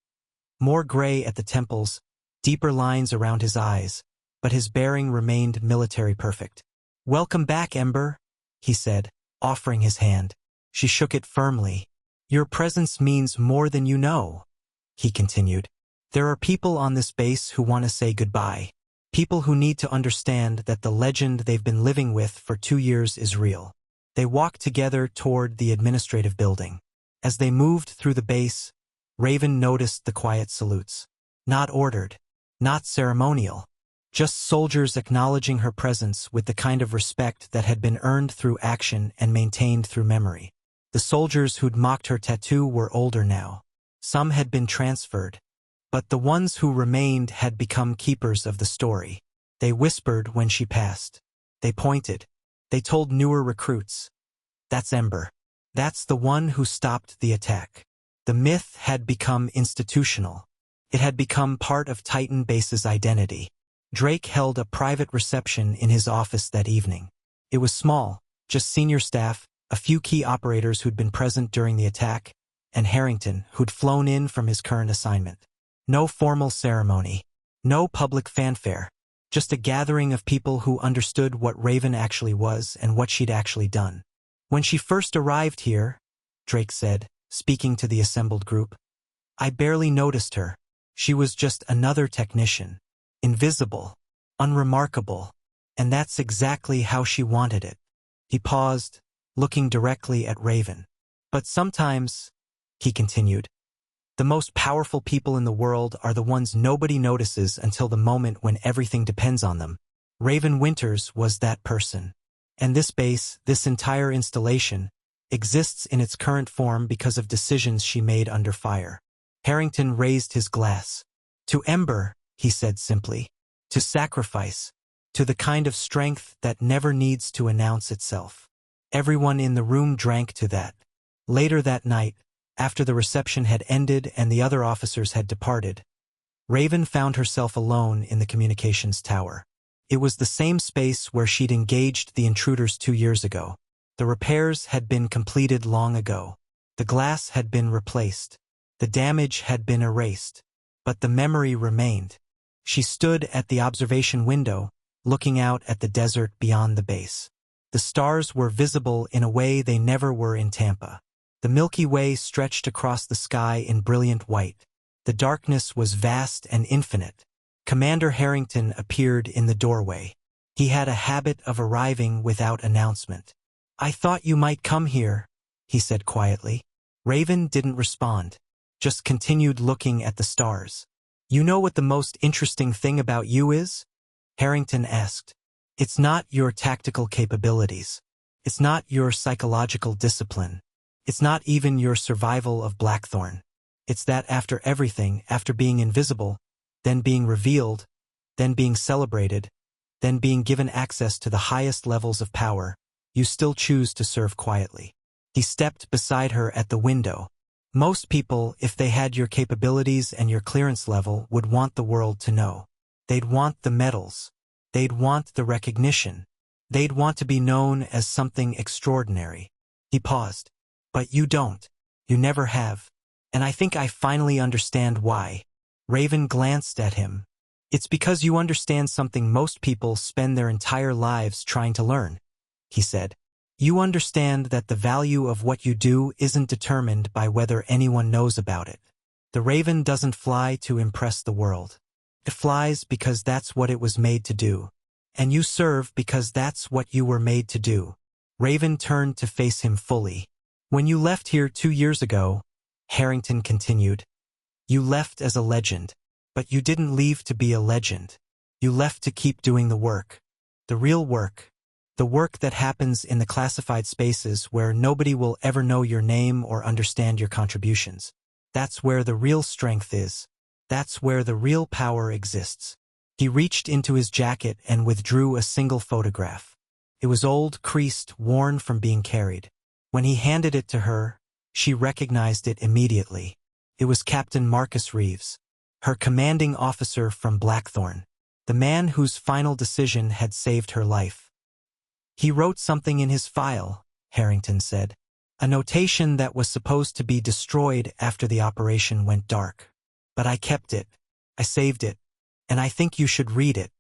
More gray at the temples, deeper lines around his eyes, but his bearing remained military perfect. "Welcome back, Ember," he said, offering his hand. She shook it firmly. "Your presence means more than you know," he continued. "There are people on this base who want to say goodbye. People who need to understand that the legend they've been living with for 2 years is real." They walked together toward the administrative building. As they moved through the base, Raven noticed the quiet salutes. Not ordered, not ceremonial, just soldiers acknowledging her presence with the kind of respect that had been earned through action and maintained through memory. The soldiers who'd mocked her tattoo were older now. Some had been transferred, but the ones who remained had become keepers of the story. They whispered when she passed. They pointed. They told newer recruits, "That's Ember. That's the one who stopped the attack." The myth had become institutional. It had become part of Titan Base's identity. Drake held a private reception in his office that evening. It was small, just senior staff, a few key operators who'd been present during the attack, and Harrington, who'd flown in from his current assignment. No formal ceremony. No public fanfare. Just a gathering of people who understood what Raven actually was and what she'd actually done. "When she first arrived here," Drake said, speaking to the assembled group, "I barely noticed her. She was just another technician. Invisible. Unremarkable. And that's exactly how she wanted it." He paused, looking directly at Raven. "But sometimes," he continued, "the most powerful people in the world are the ones nobody notices until the moment when everything depends on them. Raven Winters was that person. And this base, this entire installation, exists in its current form because of decisions she made under fire." Harrington raised his glass. "To Ember," he said simply. "To sacrifice. To the kind of strength that never needs to announce itself." Everyone in the room drank to that. Later that night, after the reception had ended and the other officers had departed, Raven found herself alone in the communications tower. It was the same space where she'd engaged the intruders 2 years ago. The repairs had been completed long ago. The glass had been replaced. The damage had been erased. But the memory remained. She stood at the observation window, looking out at the desert beyond the base. The stars were visible in a way they never were in Tampa. The Milky Way stretched across the sky in brilliant white. The darkness was vast and infinite, Commander Harrington appeared in the doorway. He had a habit of arriving without announcement. "I thought you might come here," he said quietly. Raven didn't respond, just continued looking at the stars. "You know what the most interesting thing about you is?" Harrington asked. "It's not your tactical capabilities. It's not your psychological discipline. It's not even your survival of Blackthorn. It's that after everything, after being invisible, then being revealed, then being celebrated, then being given access to the highest levels of power, you still choose to serve quietly." He stepped beside her at the window. "Most people, if they had your capabilities and your clearance level, would want the world to know. They'd want the medals. They'd want the recognition. They'd want to be known as something extraordinary." He paused. "But you don't. You never have. And I think I finally understand why." Raven glanced at him. "It's because you understand something most people spend their entire lives trying to learn," he said. "You understand that the value of what you do isn't determined by whether anyone knows about it. The raven doesn't fly to impress the world. It flies because that's what it was made to do. And you serve because that's what you were made to do." Raven turned to face him fully. "When you left here 2 years ago," Harrington continued, "you left as a legend. But you didn't leave to be a legend. You left to keep doing the work. The real work. The work that happens in the classified spaces where nobody will ever know your name or understand your contributions. That's where the real strength is. That's where the real power exists." He reached into his jacket and withdrew a single photograph. It was old, creased, worn from being carried. When he handed it to her, she recognized it immediately. It was Captain Marcus Reeves, her commanding officer from Blackthorn, the man whose final decision had saved her life. "He wrote something in his file," Harrington said. "A notation that was supposed to be destroyed after the operation went dark. But I kept it. I saved it. And I think you should read it."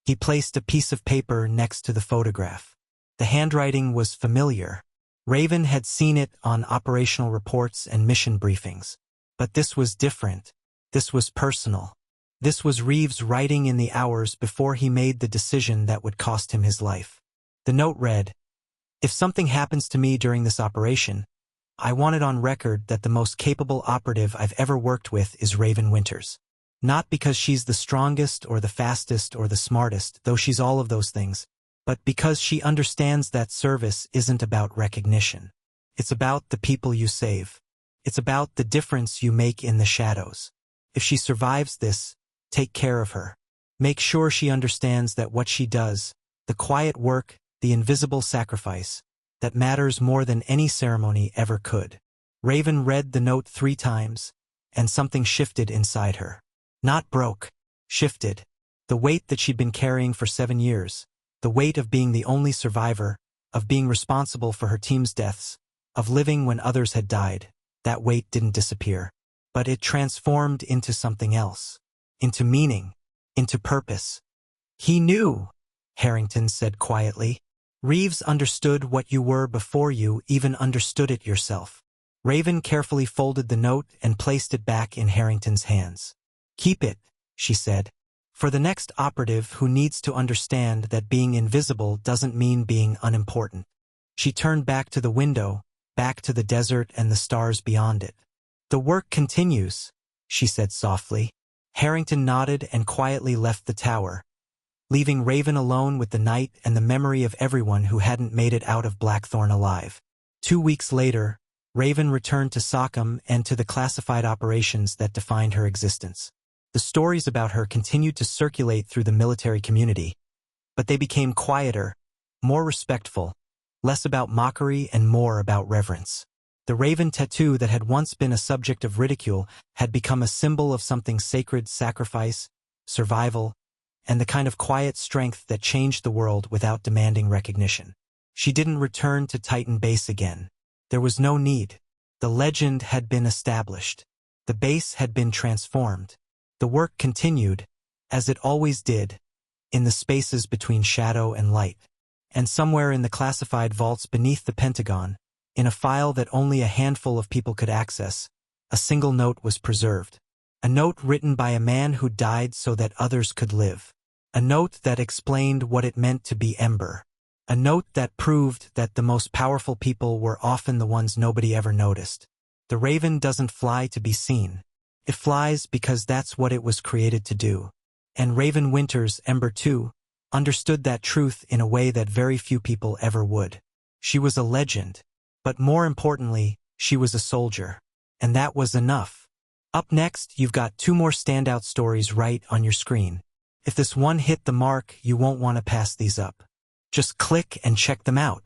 He placed a piece of paper next to the photograph. The handwriting was familiar. Raven had seen it on operational reports and mission briefings. But this was different. This was personal. This was Reeves writing in the hours before he made the decision that would cost him his life. The note read, "If something happens to me during this operation, I want it on record that the most capable operative I've ever worked with is Raven Winters. Not because she's the strongest or the fastest or the smartest, though she's all of those things, but because she understands that service isn't about recognition. It's about the people you save. It's about the difference you make in the shadows. If she survives this, take care of her. Make sure she understands that what she does, the quiet work, the invisible sacrifice, that matters more than any ceremony ever could." Raven read the note 3 times, and something shifted inside her. Not broke, shifted. The weight that she'd been carrying for 7 years, the weight of being the only survivor, of being responsible for her team's deaths, of living when others had died, that weight didn't disappear. But it transformed into something else, into meaning, into purpose. "He knew," Harrington said quietly. "Reeves understood what you were before you even understood it yourself." Raven carefully folded the note and placed it back in Harrington's hands. "Keep it," she said, "for the next operative who needs to understand that being invisible doesn't mean being unimportant." She turned back to the window, back to the desert and the stars beyond it. "The work continues," she said softly. Harrington nodded and quietly left the tower, leaving Raven alone with the night and the memory of everyone who hadn't made it out of Blackthorn alive. 2 weeks later, Raven returned to Sockham and to the classified operations that defined her existence. The stories about her continued to circulate through the military community, but they became quieter, more respectful, less about mockery and more about reverence. The raven tattoo that had once been a subject of ridicule had become a symbol of something sacred: sacrifice, survival, and the kind of quiet strength that changed the world without demanding recognition. She didn't return to Titan Base again. There was no need. The legend had been established. The base had been transformed. The work continued, as it always did, in the spaces between shadow and light. And somewhere in the classified vaults beneath the Pentagon, in a file that only a handful of people could access, a single note was preserved. A note written by a man who died so that others could live. A note that explained what it meant to be Ember. A note that proved that the most powerful people were often the ones nobody ever noticed. The raven doesn't fly to be seen. It flies because that's what it was created to do. And Raven Winters, Ember 2, understood that truth in a way that very few people ever would. She was a legend. But more importantly, she was a soldier. And that was enough. Up next, you've got 2 more standout stories right on your screen. If this one hit the mark, you won't want to pass these up. Just click and check them out.